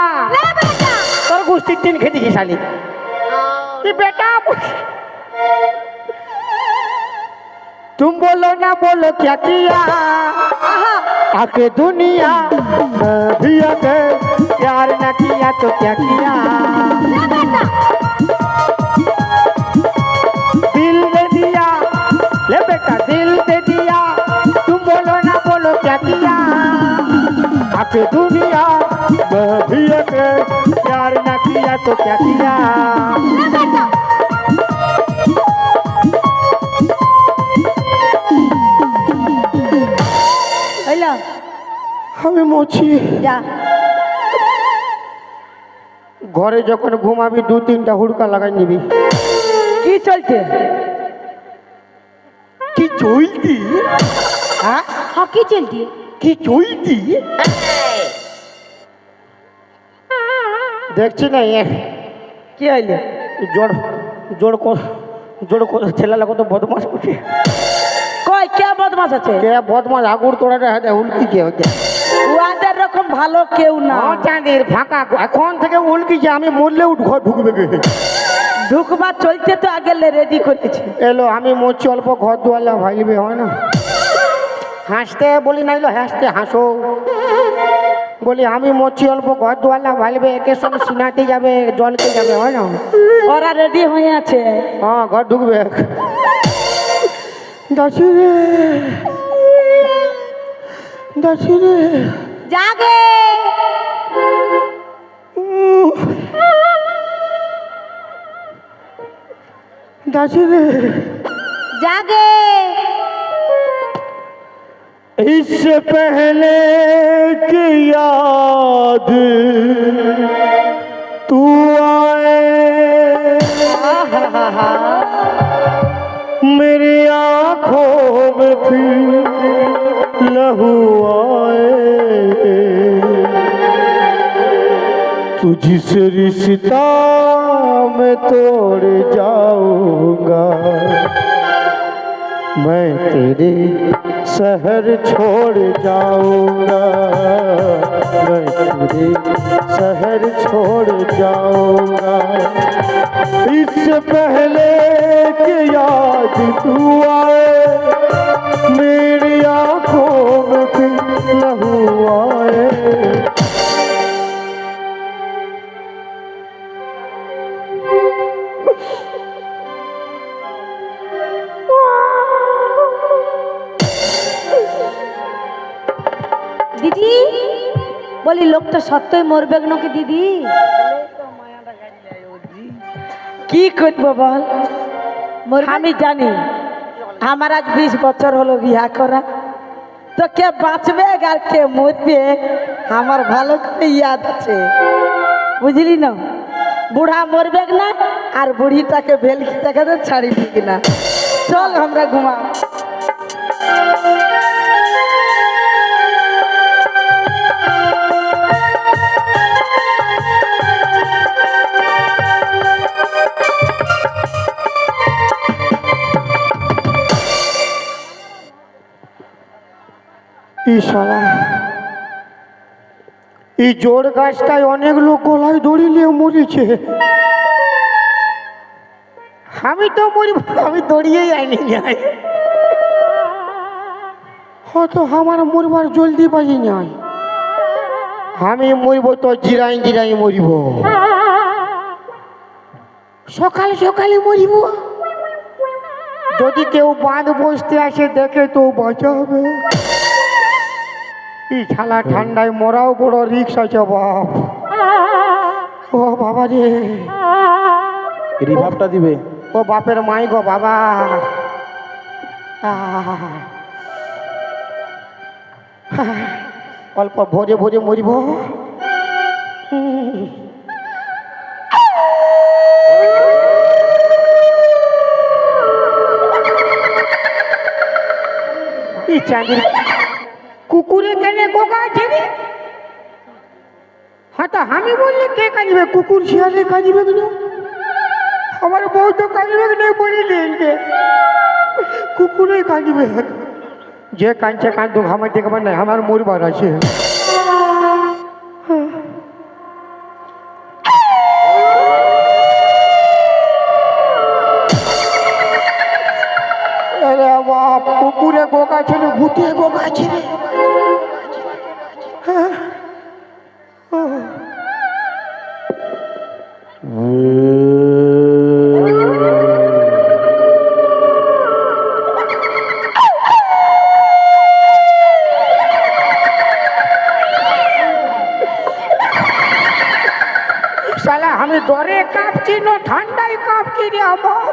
তোর গোষ্ঠীর দিন খেতেছি শালি বেটা। तुम बोलो ना बोलो क्या किया आके दुनिया भी अगर प्यार ना किया तो क्या किया। दिल दे दिया ले बेटा, दिल दे दिया, तुम बोलो ना बोलो क्या किया आके दुनिया भी अगर प्यार ना किया तो क्या किया। হইলো আমি মছি যা ঘরে যখন ঘুমাবি 2-3টা হুড়কা লাগাই নিবি। কি চলছে কি চলতি? হ্যাঁ হকি চলতি কি চলতি? দেখছি না কি হইলে জোর জোর জোর ছেলেলা কত বদমাস করছে। কই কে বদমাস আছে কে বদমাস আগুর তোড়াটা হাতে উল্কি কে হচ্ছে। ওদের রকম ভালো কেউ না চাঁদের ফাঁকা এখন থেকে উল্কিছে, আমি মরলেও ঘর ঢুকবে কে? ঢুকবার চলতে তো আগে রেডি করেছি এলো আমি মরছি অল্প, ঘর দুয়ালা ভাইবে হয় না। হাসতে বলি নাইলো হাসতে হাসো, বলি আমি মরছি অল্প, ঘর দুয়ালা ভাইবে, একে সঙ্গে সিনাতে যাবে, জলকে যাবে হয় না। ওরা রেডি হয়ে আছে হ্যাঁ ঘর ঢুকবে। দাসি রে দাসি রে জাগে दासी रे জাগে इससे पहले की याद तू आए मेरी आँखों में फिर लहू आए तुझसे रिश्ता मैं तोड़ जाऊंगा मैं तेरे शहर छोड़ जाऊंगा मैं तेरे शहर छोड़ जाऊंगा इससे पहले कि याद तू आए मेरी आँखों में फिर लहू आए দিদি বলি লোকটা সত্যই মরবে নাকি দিদি? কি করবো বল মরবে? আমি জানি আমার আজ 20 বছর হলো বিয়া করা, তো কে বাঁচবে আর কে মরবে আমার ভালো করে ইয়াদ আছে বুঝলি না। বুড়া মরবে না আর বুড়িটাকে ভেলকি দেখাতে ছাড়িবি কিনা। চল আমরা ঘুমা। শালা এই জোর গাছটায় অনেক লোক গলায় দড়ি নিয়ে মরেছে, আমি তো মরি, আমি দড়িয়েই আইনি যাই, হয়তো আমার মরবার জলদি বাজি নাই। আমি মরিব তো জিরাই জিরাই মরিব, সকাল সকালে মরিব। যদি কেউ বাঁধ বসতে আসে দেখে তো বাঁচা হবে। এই ঠালা ঠান্ডায় মরাও বড় রিক্স আছে বাপ। ও বাবা রে, রিভাবটা দিবে। ও বাপের মাই গো বাবা। আহ, অল্প ভরে ভরে মরিব। এই চাঁদের কুকুরে কেনে গোগা আছে রে? হ্যাঁ তা আমি বললে কে কাঁদবে? কুকুর শিয়ালে কাঁদবে কেন? আমার বউ তো কাঁদবে কেন বলি কুকুরে কাঁদবে। যে কাঁদছে কাঁদুক, আমার দেখবার নাই, আমার মরবার আছে। আরে বাপ, কুকুরে গোগা ছিল, ভূতে গোগা ছিল। শালা আমি ডরে কাঁপছি না ঠান্ডায় কাঁপছি রে আমার,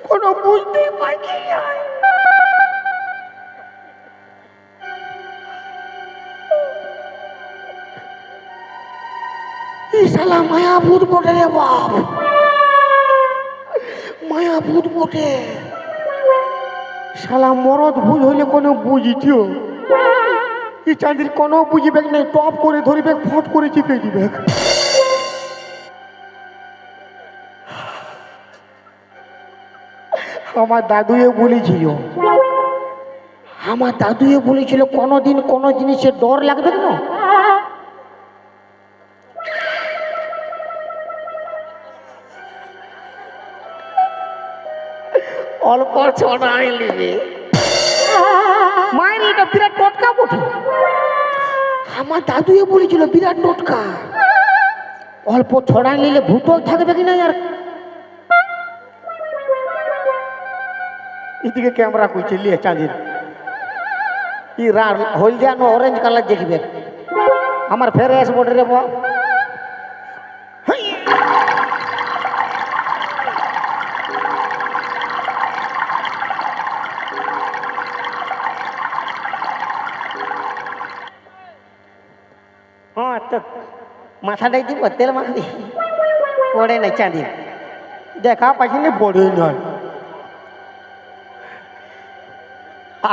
কোনো বুঝতেই পারছি না। এই শালা মায়া ভূত বটে রে বাপ, মায়া ভূত বটে। শালা মরদ ভূত হইলে কোনো বুঝিও, এই চাঁদির কোনো বুঝিবে নাই, টপ করে ধরিবে, ফট করে চিপে দিবে। আমার দাদুয়ে বলেছিল, আমার দাদুয়ে বলেছিল কোনোদিন কোনো জিনিসের ডর লাগবে না। অল্প ছড়াই নেবে মায়ের, এটা বিরাট টটকা বটে। আমার দাদুয়ে বলেছিল বিরাট টটকা, অল্প ছড়াই নিলে ভূত থাকবে কিনা। আর এদিকে ক্যামেরা কইছে লিয়ে চাঁদির ই হলদিয়া না অরেঞ্জ কালার দেখবে। আমার ফের এস বটে রে বাপ। হ্যাঁ তো মাথাটাই দিব, তেল মাখবি, পড়ে নাই চাঁদির, দেখা পাইছি না পড়ে নয়।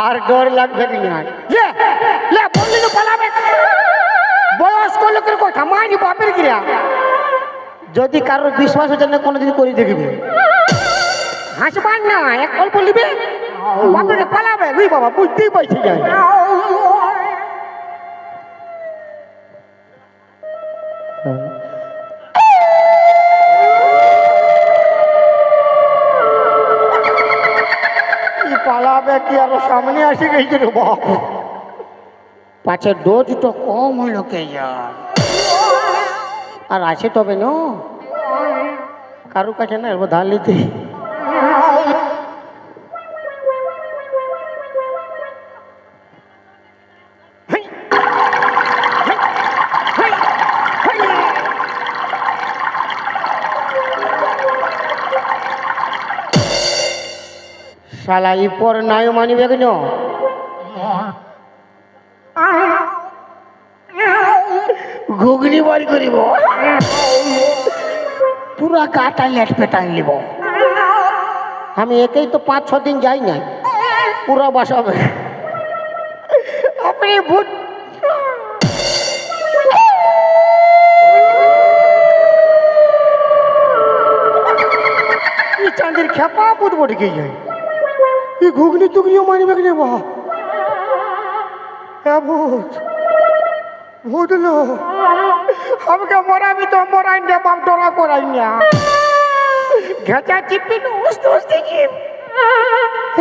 আর ডর লাগবে কি না? বললি তো পালাবে, বয়স্ক লোকের কথা মানি বাপের ক্রিয়া। যদি কারোর বিশ্বাস হচ্ছে না কোনোদিন করে দেখবে, হাসবার না, এক অল্প নিবে বাপের পালাবে। ওই বাবা বুঝতেই পারছি না। পালাবে কি আরো সামনে আসে গেছে রে বাপ। পাছে ডোজটা কম হলো কে যার, আর আছে তবে ন কারো কাছে না ধার নিতে। শালা ই পর নাই মানিবে কেন? ঘুগনি বাড়ি করিব, পুরা গাটা লেট পেটাই নিব। আমি একেই তো 5-6 দিন যাই নাই, পুরা বসাবে। আপনি ভূত চাঁদের খেপা ভূত বটে কে যায়। এই ঘুগনি টুগনিও মানিবে কেন বা? ভূত ভূত লো আমাকে মরাবি তো মরাই না বাপ, ডরা করাই না। ঘেঁচা চিপি না উস্তে উস্তে চিপ,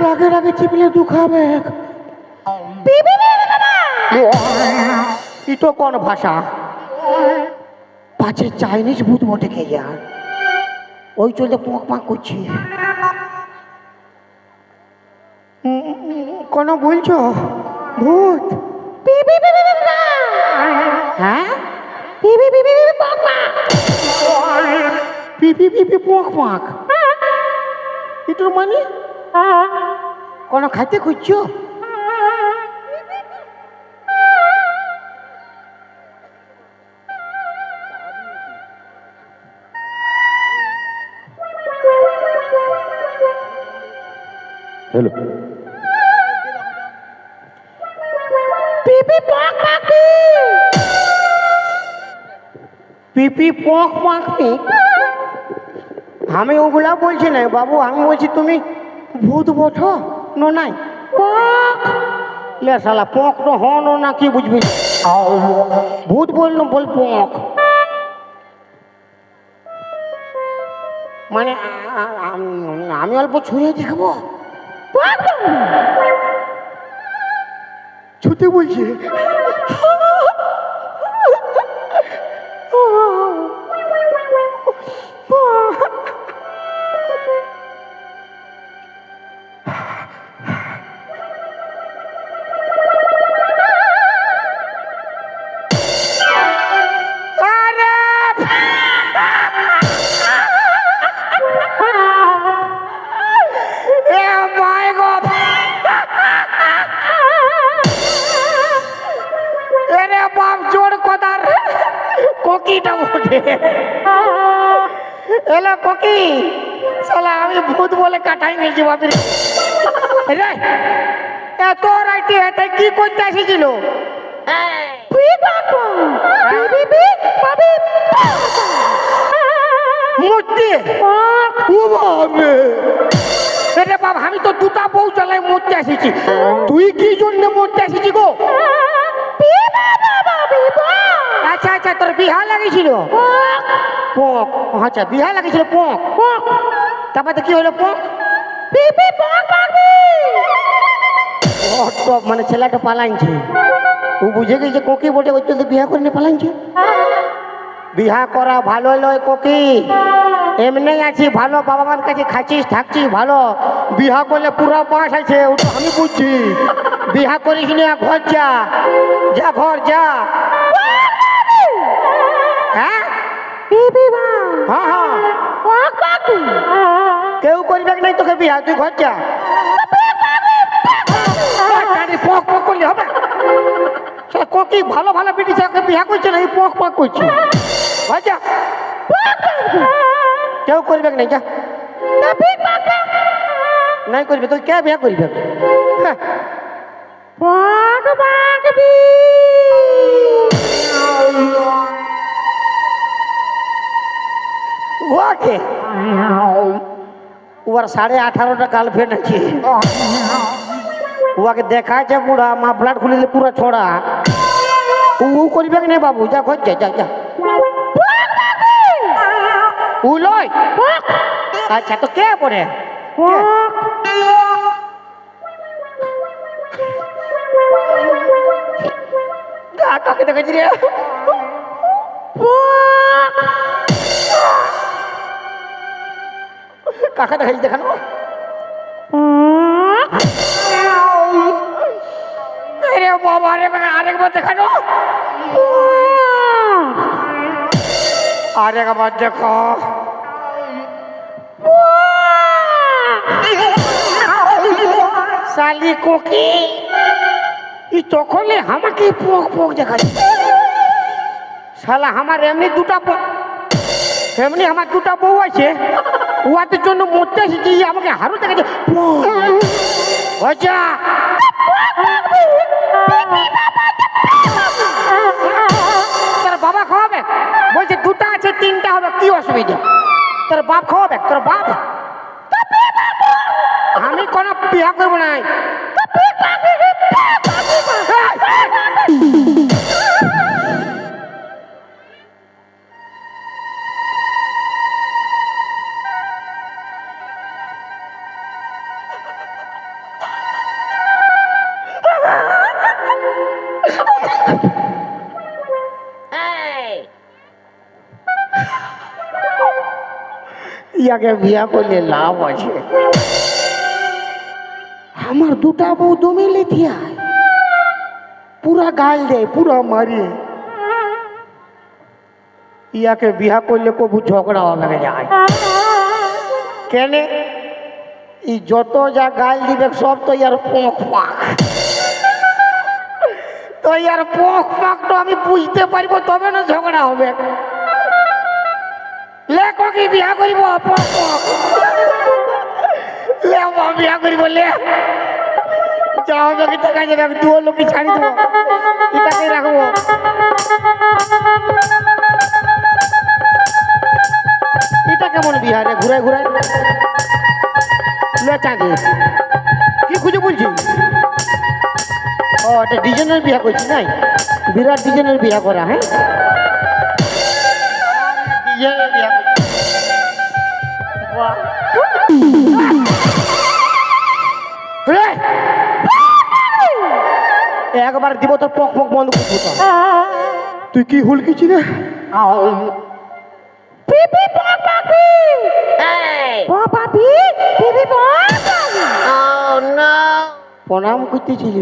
রাগে রাগে চিপলে দুখাবে। ইটো কোন ভাষা? পাছে চাইনিজ ভূত বটে কে যার, ওই চলতে পোঁক পাঁক করছে। কোন বলছো ভূত? হ্যাঁ, পিপি পিপি পোঁক পাঁক, এটার মানে কোন খাইতে খুঁজছো? হ্যালো, পিপি পোঁক পাঁক। আমি ওগুলা বলছি না বাবু, আমি বলছি তুমি ভূত বঠো নো নাই লে শালা পোঁক তো হন না কি বুঝবি? ভূত বললো বল পোঁক মানে আমি অল্প ছুঁয়ে দেখবো, ছুতে বলছে। কোকিটা বটে এলো কোকি, শালা আমি ভূত বলে কাটাই নিয়েছি বাপরে। এত রাইতে এটা কি করতে এসেছিল? মূর্তি রে বাবা, আমি তো দুটা বউ চালাই মরতে এসেছি, তুই কি জন্য মরতে এসেছি গো? আচ্ছা আচ্ছা, তোর বিহা লাগিয়েছিল পোঁক? আচ্ছা বিহা লাগিয়েছিল পোঁক, তারপরে কি হলো পোঁক? মানে ছেলেটা পালাইছে, ও বুঝে গেছে কোকি বটে, ওই তো বিহা করে নিয়ে পালাইছে। বিহা করা ভালো লয় কোকি, এমনি আছি ভালো, বাবা মার কাছে খাচ্ছিস থাকছিস ভালো, বিহা করলে পুরা বাঁশ আছে, ওটা আমি বুঝছি। বিহা করিস না, ঘর যা, যা ঘর যা। হ্যাঁ হ্যাঁ হ্যাঁ, কেউ করবে নাই তোকে বিহা, তুই ঘর যা। পক পক করলে হবে? কোকি ভালো ভালো বেটি ওকে বিহা করছে না, এই পক পক করছে। ঘর যা, কেউ করবে নাই, যা। নাই করবে তুই, কে বিয়া করবে? ওকে ওর 18.5টা গার্লফ্রেন্ড আছে, ওকে দেখাচ্ছে বুড়া, মা ব্লাড খুলে পুরো ছড়া, ও করবে না বাবু, যা ঘর যা, যা যা। ও লয়? আচ্ছা তো কে পড়ে? কাকে দেখাচ্ছি রে? কাকা দেখাচ্ছি, দেখানো আরে বাবা রে, আরেকবার দেখানো, আরেকবার দেখো। শালি কোকি, ই তখনই আমাকে পোক পোক দেখাচ্ছে। শালা আমার এমনি আমার দুটা বউ আছে, ওদের জন্য মরতে এসেছি, আমাকে হারু দেখাচ্ছে। তোর বাবা খাওয়াবে? বলছে দুটা আছে, 3টা হবে, কি অসুবিধা? তোর বাপ খাওয়াবে? তোর বাপ? আমি কোনো বিয়া করবো না। ইয়াকে বিয়া করলে লাভ আছে। আমার দুটা বউ দমে লেথিয়া পুরা গাল দেয়, পুরা মারি। ইয়াকে বিয়া করলে কবু ঝগড়া হবে যায় কেনে? ই যত যা গাল দিবে সব তো ইয়ার পোঁক পাক, তো ইয়ার পোঁক পাকটা আমি বুঝতে পারবো, তবে না ঝগড়া হবে। লে কি বিয়া করিব, পোঁক পাক লে বিয়া করিব, লে যা হবে কি টাকা যাবে, আমি দুটো লোক ছাড়ি দেবো, এটাকে রাখবো। এটা কেমন বিয়া রে, ঘুরাই ঘুরাই লে চাঁদি কি খুঁজে বলছি? ও এটা ডিজাইনের বিয়া করছি নাই, বিরাট ডিজাইনের বিয়া করা। হ্যাঁ ডিজাইনের বিয়া করছি। রে, একবার দিব তোর পক পক বন্ধ করবো। তুই কি হুলকিছি রে? প্রণাম করতেছিল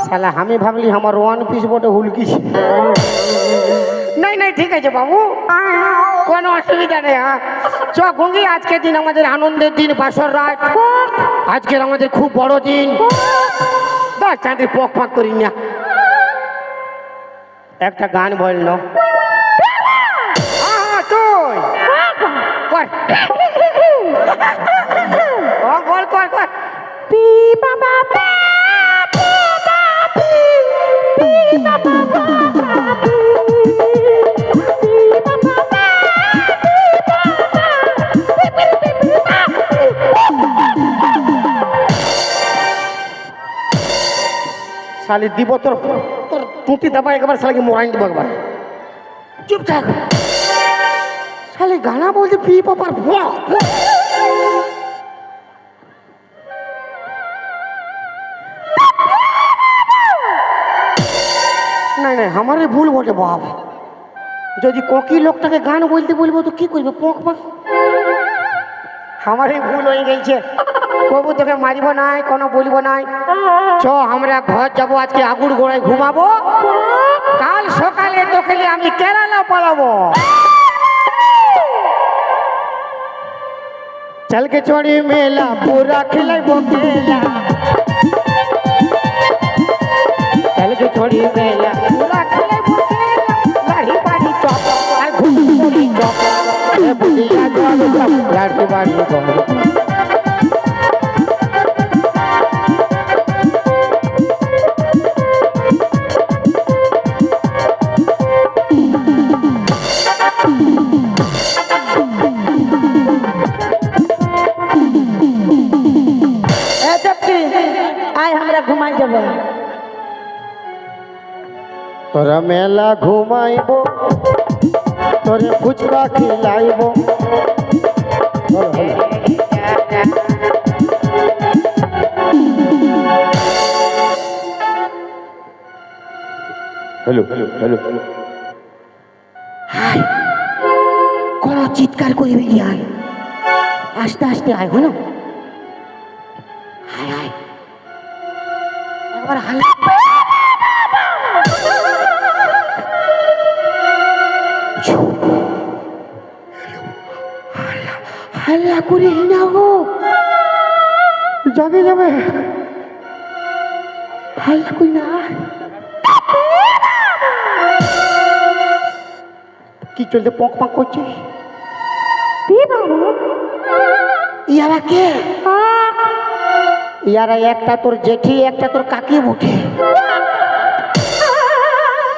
শালা, আমি ভাবলি আমার ওয়ান পিস বটে হুলকিছি। নাই নাই ঠিক আছে বাবু, কোনো অসুবিধা নেই। হ্যাঁ চ গঙ্গি, আজকের দিন আমাদের আনন্দের দিন, বাসর রাত, আজকের আমাদের খুব বড় দিন। চাঁদের পক পাক করি না, একটা গান বল না তুই কর, বল কর কর। শালি দিব তোর তোর টুটি দাবা একবার, শালাকে মোরাইন দিব একবার। চুপ থাক শালি, গানা বলতে পি পাপার নাই নাই, আমারে ভুল বটে বাপ। যদি ককি লোকটাকে গান বলতে বলবো তো কি করবে, পক পাক। আমারই ভুল হয়ে গেছে, কবু তোকে মারিব নাই, কোনো বলব নাই। চ আমরা ঘর যাবো, আজকে আগুর গোড়ায় ঘুমাবো, কাল সকালে তোকে আমি কেরালা পালাবো। চলকে চড়ি মেলা পুরা খেলাইব খেলা, চলকে চড়ি মেলা পুরা খেলাইব খেলা, লাড়ি বাড়ি চপ আর ঘুরি চপ, বুঝিয়া জল চপ লাড়ি বাড়ি চপ। ঘুমাই যাব, তোরা মেলা ঘুমাইব, তোরে ফুচকা খিলাইব। হ্যালো হ্যালো হ্যালো, হাই কোন চিৎকার করবি আয়, আস্তে আস্তে আয়, হলো হাই হাই একবার হাল হাল্লা করে না গো, যাবে যাবে, হাল্লা করি না। কি চলতে পক পাক করছিস? ইয়ারা কে? ইয়ারা একটা তোর জেঠি, একটা তোর কাকি উঠে।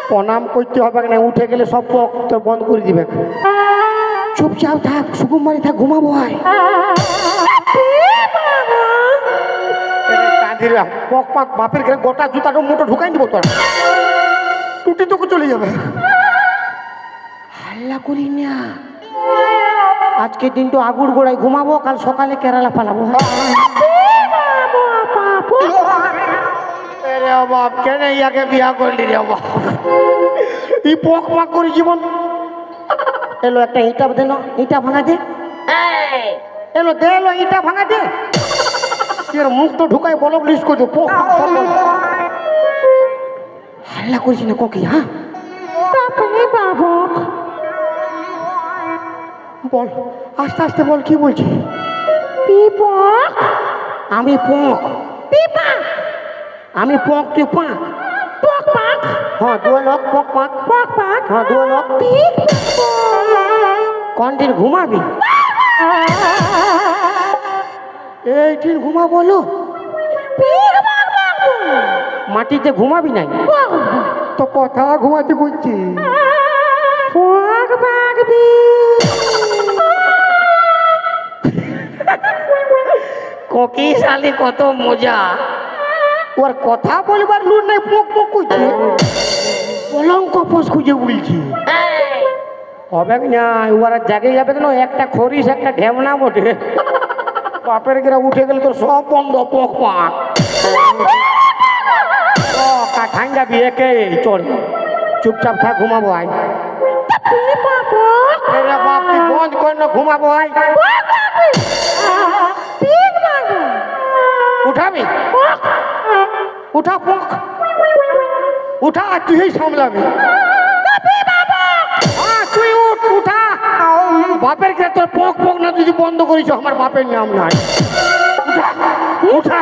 প্রণাম করতে হবে না, উঠে গেলে সব পক তোর বন্ধ করে দিবে। চুপচাপ থাক, সুকুমারি থাক, ঘুমাবো। হয় পক পাক বাপের ঘরে গোটা জুতাটা মোটো ঢুকাই দিব, তোর টুটি তোকে চলে যাবে। হাল্লা করি না, আজকের দিন তো আগুর গোড়ায় ঘুমাবো, কাল সকালে কেরালা পালাবো। রে বাপ, কেন ইয়াকে বিয়া করলি রে বাপ? ই পক পাক করে জীবন এলো একটা ইটা দে না, ইটা ভাঙা দে। এলো দে, এলো ইটা ভাঙা দে। এর মুখ তো ঢুকাই বলো লিস্ট করে দে। হাল্লা করিস না কোকি, হ্যাঁ? বল, আস্তে আস্তে বল, কি বলছি? আমি পক। আমি পক, তুই পাক। হ্যাঁ দু লোক পক পাক। হ্যাঁ দু লোক। কোন দিন ঘুমাবি? এই দিন ঘুমা বলো। মাটিতে ঘুমাবি নাই তো কথা ঘুমাতে বলছি। কোকি শালি কত মজা, ওর কথা বলবার লুট নাই, পোক পোক করছে। কলঙ্ক পোষ খুঁজে বলছি হবে না, ওরা জাগে যাবে না। একটা খরিস একটা ঢেমনা বটে, বাপের গেরা উঠে গেলে তোর সব বন্ধ। পোক পাক কাঠান যাবি একে চল, চুপচাপ থাক, ঘুমাবো আয়। বাপ তুই বন্ধ কর না, ঘুমাবো আয়। উঠাবি? উঠা পোক, উঠা, তুই সামলাবি। তুই উঠ, উঠা। বাপের কে তোর পোক পোক না যদি বন্ধ করিস, আমার বাপের নাম নাই। উঠা,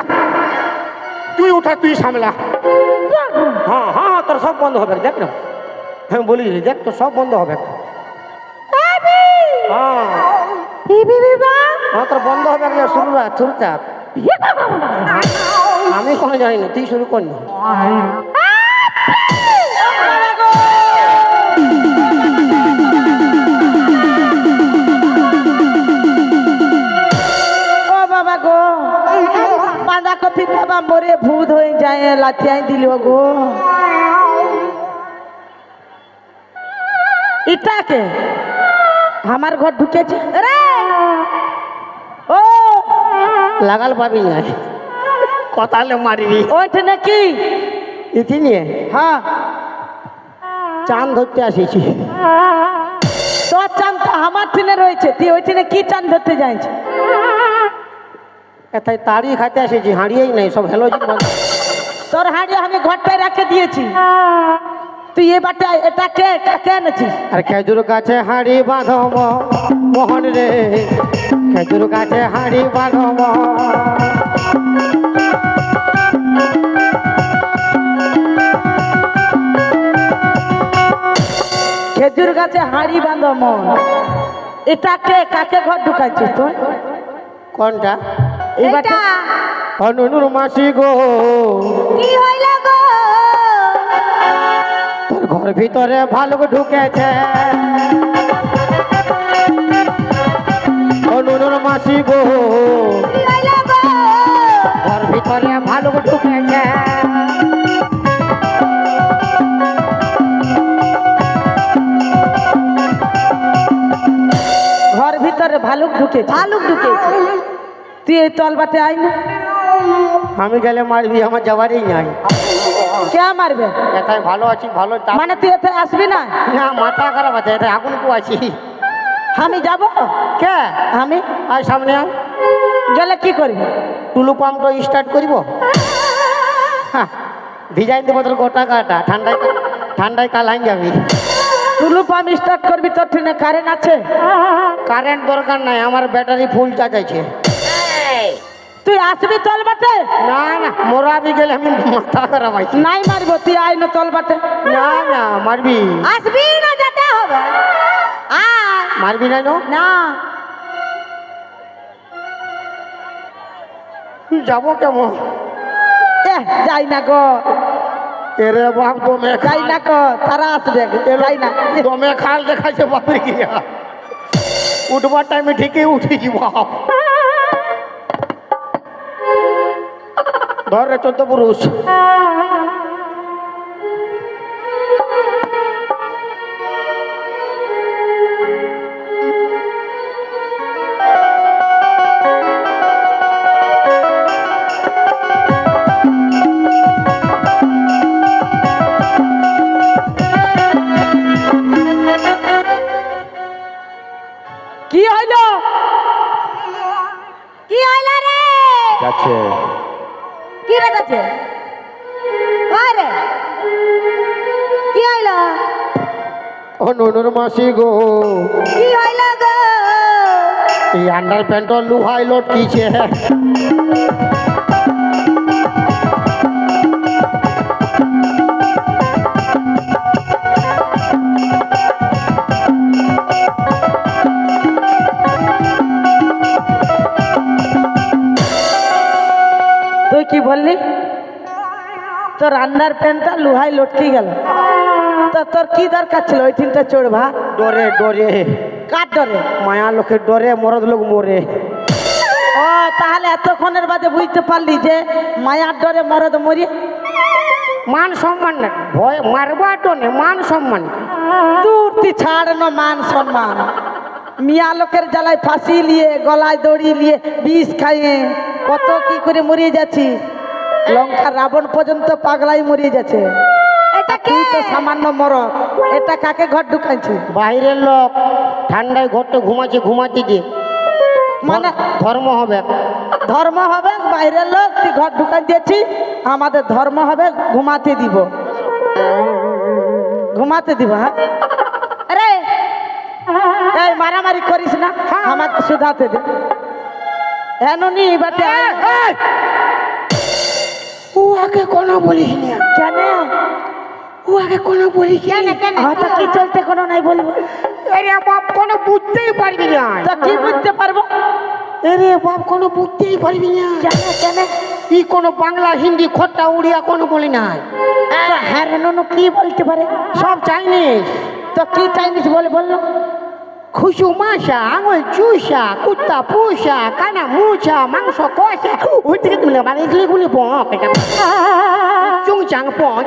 তুই উঠা, তুই সামলা। হ্যাঁ হ্যাঁ, তোর সব বন্ধ হবে, দেখ না। হ্যাঁ বলি, দেখ তোর সব বন্ধ হবে। হ্যাঁ তোর বন্ধ হবে, শুরু রাখ, শুরু থাক। আমি কোনো জানি না, তুই শুরু কর না। ও বাবা গো, বাঁধাকপি বাবা মরে ভূত হয়ে যায়, লাথিয়াই দিল গো। ইটাকে আমার ঘর ঢুকেছে রে। ও লাগাল পাবি না, কথালে মারবি। ওইটা নাকি ইতি নিয়ে হ্যাঁ চাঁদ ধরতে আসিছি। তোর চান তো আমার ট্রেনে রয়েছে, তুই ওই ট্রেনে কি চান ধরতে যাইছে? এটাই তাড়ি খাইতে আসিছি, হাঁড়িয়েই নাই, সব হেলো। তোর হাঁড়িয়ে আমি ঘরটায় রেখে দিয়েছি, তুই এ বাটা এটা কে কে এনেছিস? আর খেজুর গাছে হাঁড়ি বাঁধো মোহন রে, খেজুর গাছে হাঁড়ি বাঁধো। খেজুর গাছে হাঁড়ি বাঁধো মন, এটা কে কাকে ঘর ঢুকাইছিস তুই? কোনটা? এই বাটা অনুর মাসি গো, কি হইল গো? তোর ঘর ভিতরে ভালুক ঢুকেছে। অনুর মাসি গো, কি হইল গো? ঘর ভিতরে ভালুক ঢুকেছে। ঘর ভিতরে ভালুক ঢুকেছে? ভালুক ঢুকেছে। তুই এই তলবাটে আই না, আমি গেলে মারবি, আমার যাবারই নাই। কে মারবে? এটাই ভালো আছি, ভালো। মানে তুই এতে আসবি না? না, মাথা খারাপ আছে, এটা আগুন কু আছি। আমি যাব কে? আমি আর সামনে আয়। গেলে কি করবি? টুলু পাম্পটা স্টার্ট করিব, ভিজাই দেবো তোর গোটা কাটা। ঠান্ডায় ঠান্ডায় কালাইন যাবি। টুলু পাম্প স্টার্ট করবি? তোর ট্রেনে কারেন্ট আছে? কারেন্ট দরকার নাই, আমার ব্যাটারি ফুল চার্জ আছে। তুই আসবি তলবাটে? না না, মোরাবি গেলে আমি মাথা খারাপ আছি। নাই মারবো, তুই আই না তলবাটে। না না, মারবি। আসবি না, যেতে হবে। আয় মারবি না? না, যাবো কেমন? যাই না গো, এরে বাপ, দমে যাই না গো, তারা আসবে, যাই না। দমে খাল দেখাচ্ছে বাপরে গিয়া। উঠবার টাইমে ঠিকই উঠেছি বাপ। ধর রে 14 পুরুষ। যাচ্ছে কি রে যাচ্ছে কয় রে কি হইল ও ননুর মাসি গো, কি হইল গো এই আন্ডার প্যান্টর লুহাই লটকিছে। তুই কি বললি? তোর আন্ডার প্যান্টটা লুহাই লটকে গেল, তো তোর কি দরকার ছিল ওই তিনটা চড়বা? ডরে ডরে, কার ডরে? মায়া লোকের ডরে মরদ লোক মরে। ও তাহলে এতক্ষণের বাদে বুঝতে পারলি যে মায়ার ডরে মরদ মরি? মান সম্মান না, ভয় মারবার ডরে মান সম্মান। দূর তুই ছাড় না মান সম্মান। মিয়া লোকের জ্বালায় ফাঁসি নিয়ে গলায় দড়ি নিয়ে বিষ খাইয়ে কত কি করে মরিয়ে যাচ্ছিস। লঙ্কা রাবণ পর্যন্ত পাগলাই মরিয়ে যাচ্ছে, এটা কে তুই তো সামান্য মরদ। এটা কাকে ঘর ঢুকাইছি? বাইরের লোক ঠান্ডায় ঘরটা ঘুমাচ্ছে, ঘুমাতে দিয়ে মানে ধর্ম হবে। ধর্ম হবে বাইরের লোক, তুই ঘর ঢুকাই দিয়েছি। আমাদের ধর্ম হবে ঘুমাতে দিব, ঘুমাতে দিব। হ্যাঁ আরে এই মারামারি করিস না, আমাকে শুধাতে দে। এননি বাটে আয়। এই! ও আগে কোনো বলিস না কেন? ও আগে কোনো বলিস কেন কেন হয়তো কি চলতে কোনো নাই বলবো। আরে বাপ কোনো বুঝতেই পারবি না। তা কি বুঝতে পারবো? আরে বাপ কোনো বুঝতেই পারবি না। কেন কেন? ই কোনো বাংলা হিন্দি খোট্টা উড়িয়া কোনো বলি নাই, হ্যাঁ রেনু কি বলতে পারে? সব চাইনিজ। তো কি চাইনিজ বলে বললো? খুশু মাসা, আঙুল চুষা, কুত্তা পুষা, কানা মুছা, মাংস কষা, ওই থেকে তুমি বানিয়েছিলে গুলি বক চুংচাং পক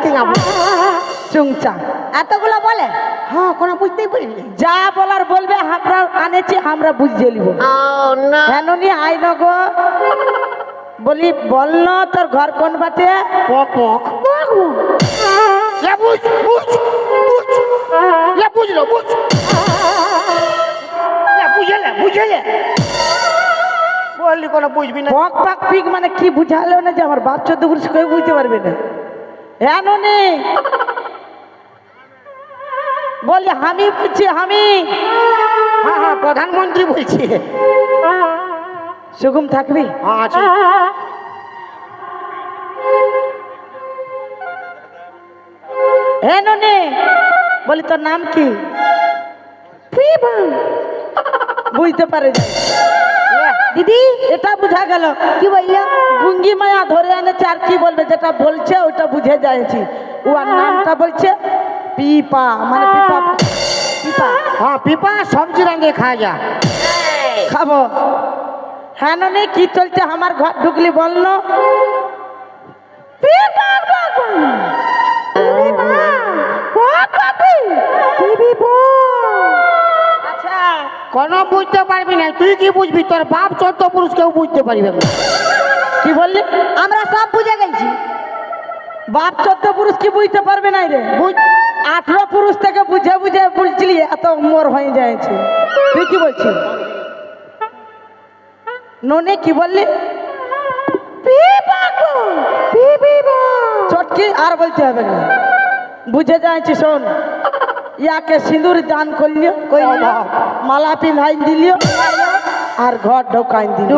চুংচা এতগুলো বলে? হ্যাঁ কোনো বুঝতেই পারিনি। যা বলার বলবে, আমরা আনেছি, আমরা বুঝিয়ে নিব। এননি আই নগো বলি বল না, তোর ঘর কোন বাটে? পক পক লে বুঝ বুঝ বুঝ লে বুঝলো বুঝ লে বুঝলে বুঝলে বললি কোনো বুঝবি না। পক পাক পিক মানে কি বুঝালো না যে আমার বাপ চোদ্দ পুরুষ কেউ বুঝতে পারবে না। এননি বলি আমি বুঝছি, আমি হ্যাঁ হ্যাঁ প্রধানমন্ত্রী বলছি। সুগম থাকবি? হ্যাঁ আছে। এননি বলি তোর নাম কি? বুঝতে পারে না। দিদি এটা বুঝা গেল। কি বললো? গুঙ্গি মায়া ধরে এনেছে, আর কি বলবে? যেটা বলছে ওইটা বুঝে যাচ্ছি। ও আর নামটা বলছে পিপা, মানে পিপা। পিপা হ্যাঁ পিপা সবজি রাঁধে খাওয়া যা। খাবো। হ্যাঁ নে কি চলছে আমার ঘর ঢুকলি বললো? আচ্ছা কোনো বুঝতে পারবি না। তুই কি বুঝবি? তোর বাপ চোদ্দ পুরুষ কেউ বুঝতে পারবে না। কি বললি? আমরা সব বুঝে গেছি। বাপ চোদ্দ পুরুষ কি বুঝতে পারবে না রে? বুঝ 18 পুরুষ থেকে বুঝে বুঝে বলছিলি, এত মোর হয়ে যাচ্ছে। তুই কি বলছিস? ননে কি বললি? চটকি আর বলতে হবে না, বুঝে যাচ্ছি। শোন, ইয়াকে সিঁদুর দান করলিও, মালা পিন্ধাই দিলিও, আর ঘর ঢোকাই দিল।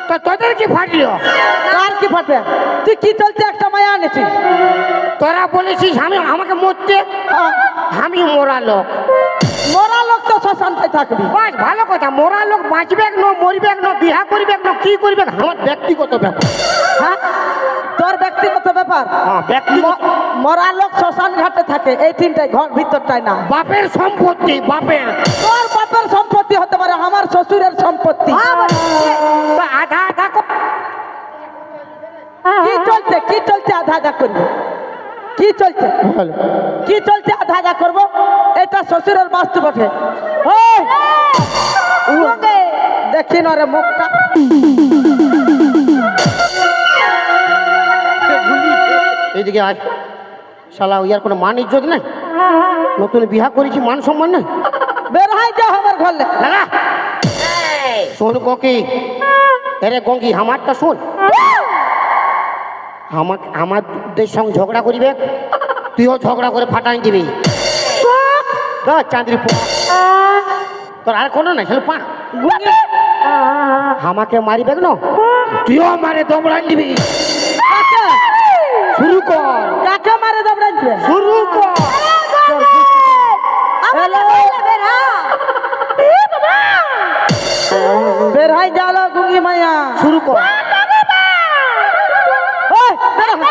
তো তোদের কি ফাটলো? কার কি ফাটবে? তুই কি চলতে একটা মায়া আনেছিস? তোরা বলেছিস আমাকে মরতে, আমি মোরা লোক। মরা লোক তো শ্মশানটাই থাকবি। বাস ভালো কথা। মোরা লোক বাঁচবে না, মরবে না, বিহা করবে না, কি করবে আমার ব্যক্তিগত ব্যাপার। হ্যাঁ তোর ব্যক্তিগত ব্যাপার। হ্যাঁ ব্যক্তিগত। মরা লোক শ্মশান ঘাটে থাকে, এই তিনটাই ঘর, ভিতরটাই না। বাপের সম্পত্তি বাপের। তোর বাপের সম্পত্তি হতে পারে, আমার শ্বশুরের সম্পত্তি। তো আধা আধা কি চলছে? কি চলছে? আধা আধা করবো? কি চলছে? কি চলছে? আধা আধা করবো? এটা শ্বশুরের বাস্তু বটে। ওই, দেখি না রে মুখটা। এইদিকে আয়। শালা ইয়ার কোনো মান ইজ্জত নাই। নতুন বিহা করেছি, মান সম্মান নাই। বের হয় যা আমার ঘরে। দাদা শোন ককি, এরে গঙ্গি আমারটা শোন, আমাদের সঙ্গে ঝগড়া করিবে, তুইও ঝগড়া করে ফাটাই দিবি। চাঁদরি পা তোর আর কোনো নাই, চলো পা আমাকে মারিবে না, তুইও মারে দমড়াই দিবি। শুরু কর। কাকে মারে দবড়াইছে? শুরু কর। বের হয়ে গেল গুঙ্গি মাইয়া। শুরু কর। ওই, বের হ।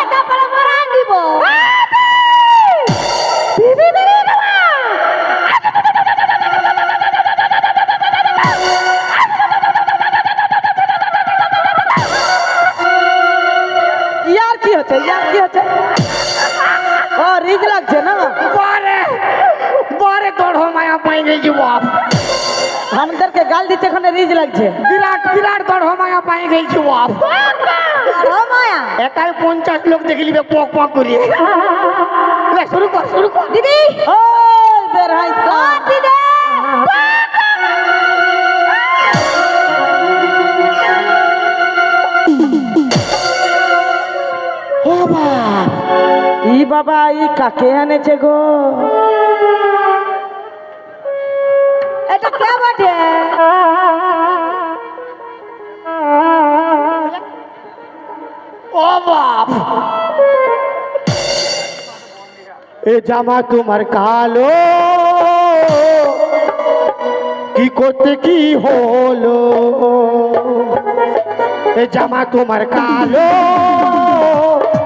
ইয়ার কি হচ্ছে? ইয়ার কি হচ্ছে? ও রিজ লাগছে না? বারে বারে তোর মায়া পাই গেছি বাপ, আমাদেরকে গাল দিচ্ছে, এখানে রিজ লাগছে। বিরাট বিরাট তোর মায়া পাই গেছি বাপ। মায়া একাই 50 লোক দেখে নিবে পক পক করিয়ে। লে, শুরু কর শুরু কর। দিদি ওই বের হয়ে ও দিদি ও বাপ, ই বাবা, ই কাকে এনেছে গো? এটা কে বটে? ও বাপ, এ জামা তোমার কালো, কি করতে কি হলো? এ জামা তোমার কালো,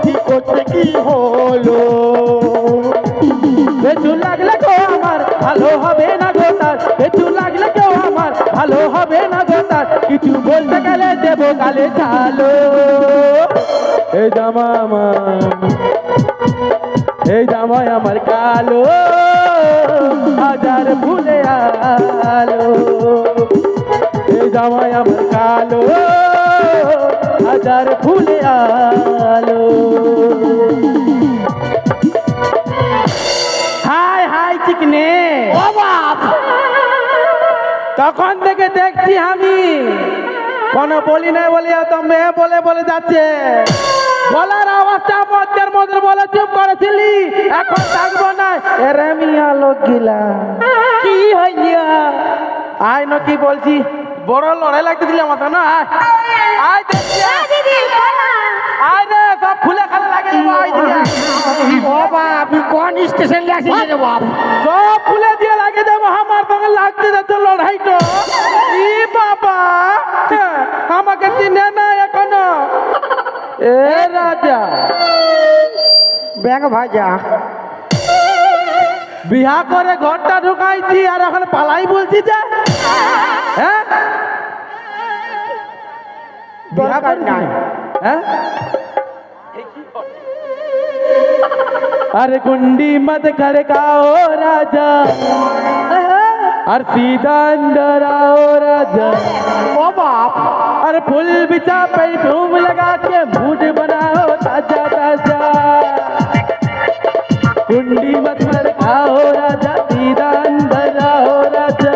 কি করতে কি হলো? বেচু লাগলে কেউ আমার ভালো হবে না গো তার, বেচু লাগলে কেউ আমার ভালো হবে না গো তার, কিছু বলতে গেলে দেবো গালে চালো। এই জামা আমার, এই জামাই আমার কালো, হাজার ভুলে আলো। এই জামাই আমার কালো, হাজার ভুলে আলো। হাই হাই চিকনে, ও বাপ, তখন থেকে দেখছি আমি কোনো বলি নাই বলে তো মেয়ে বলে বলে যাচ্ছে। বলার আওয়াজটা মধ্যের মধ্যে বলে চুপ করেছিলি, এখন থাকবো না। এরে মিয়া লোক গিলা কি হইয়া? আয় ন কি বলছি, বড় লড়াই লাগতেছিল আমার তো না। আয় আয় দেখছি, দিদি আয় রে সব ফুলে খালে লাগে দেবো। আয় দিদি আয়। ও বাপ, কোন স্টেশন আসি রে বাপ? সব ফুলে দিয়ে লাগে দেবো, আমার সঙ্গে লাগতে যাচ্ছে লড়াইটা। ই বাবা, আমাকে চিনে না এখনো। এ রাজা, ব্যাগ ভাজা, বিহা করে ঘরটা ঢুকাইছি আর এখন পালাই বলছি যে? হ্যাঁ, বিহা দরকার করিস নাই। না? হ্যাঁ, अरे कुंडी मत खड़काओ राजा, और सीधा अंदर आओ राजा। ও বাপ, अरे फुल बिछा परफ्यूम लगा के मूड बनाओ ताजा ताजा। कुंडी मत खड़काओ राजा, सीधा अंदर आओ राजा।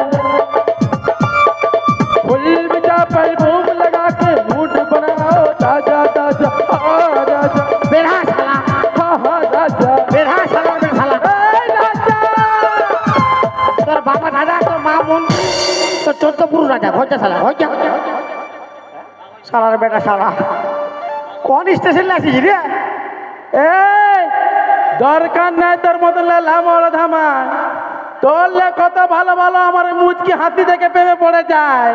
फुल बिछा परफ्यूम लगा के मूड बनाओ ताजा ताजा। हाँ राजा, বেড়া শালা, हाँ हाँ राजा, বেড়া শালা, বেড়া শালা। এই রাজা। তোর বাবা রাজা, তোর মা মন্ত্রী, তোর চোদ্দ পুরু রাজা, ঘরটা শালা, ঘরটা শালার বেটা শালা। কোন স্টেশন আসিস রে? এই দরকার নাই তোর মতন লামড় ধামা, তোরলে কত ভালো ভালো আমার মুচকি হাতি থেকে প্রেমে পড়ে যায়।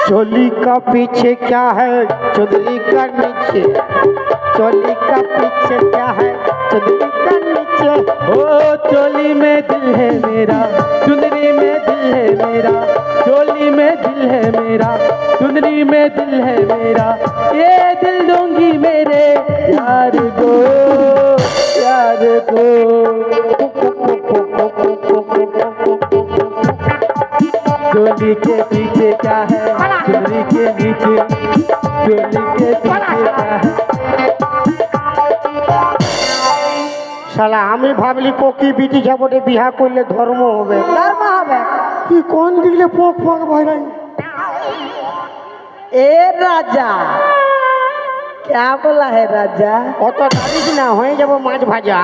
चोली का पीछे क्या है, चुंदरी का नीचे, चोली का पीछे क्या है, चुंदरी का नीचे। ओ चोली में दिल है मेरा, चुंदरी में दिल है मेरा, चोली में दिल है मेरा, चुंदरी में दिल है मेरा। ये दिल दूंगी मेरे यार को, यार को। चोली के पीछे क्या है, चुनरी के नीचे, चोली के पीछे क्या है। শালা আমি ভাবলি পকি বিটি ঝাপটে বিহা করলে ধর্ম হবে। ধর্ম হবে। কি কোন দিলে পক পক ভাইরাই। ए राजा क्या बोला है राजा অত দাঁড়িস না, হয়ে যাবো মাছ ভাজা।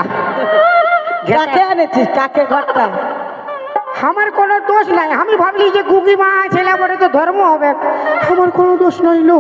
কাকে এনেছিস কাকে ঘরটা আমার কোনো দোষ নাই, আমি ভাবলি যে গুগি মা ছেলে বড় তো ধর্ম হবে, আমার কোনো দোষ নাই লো।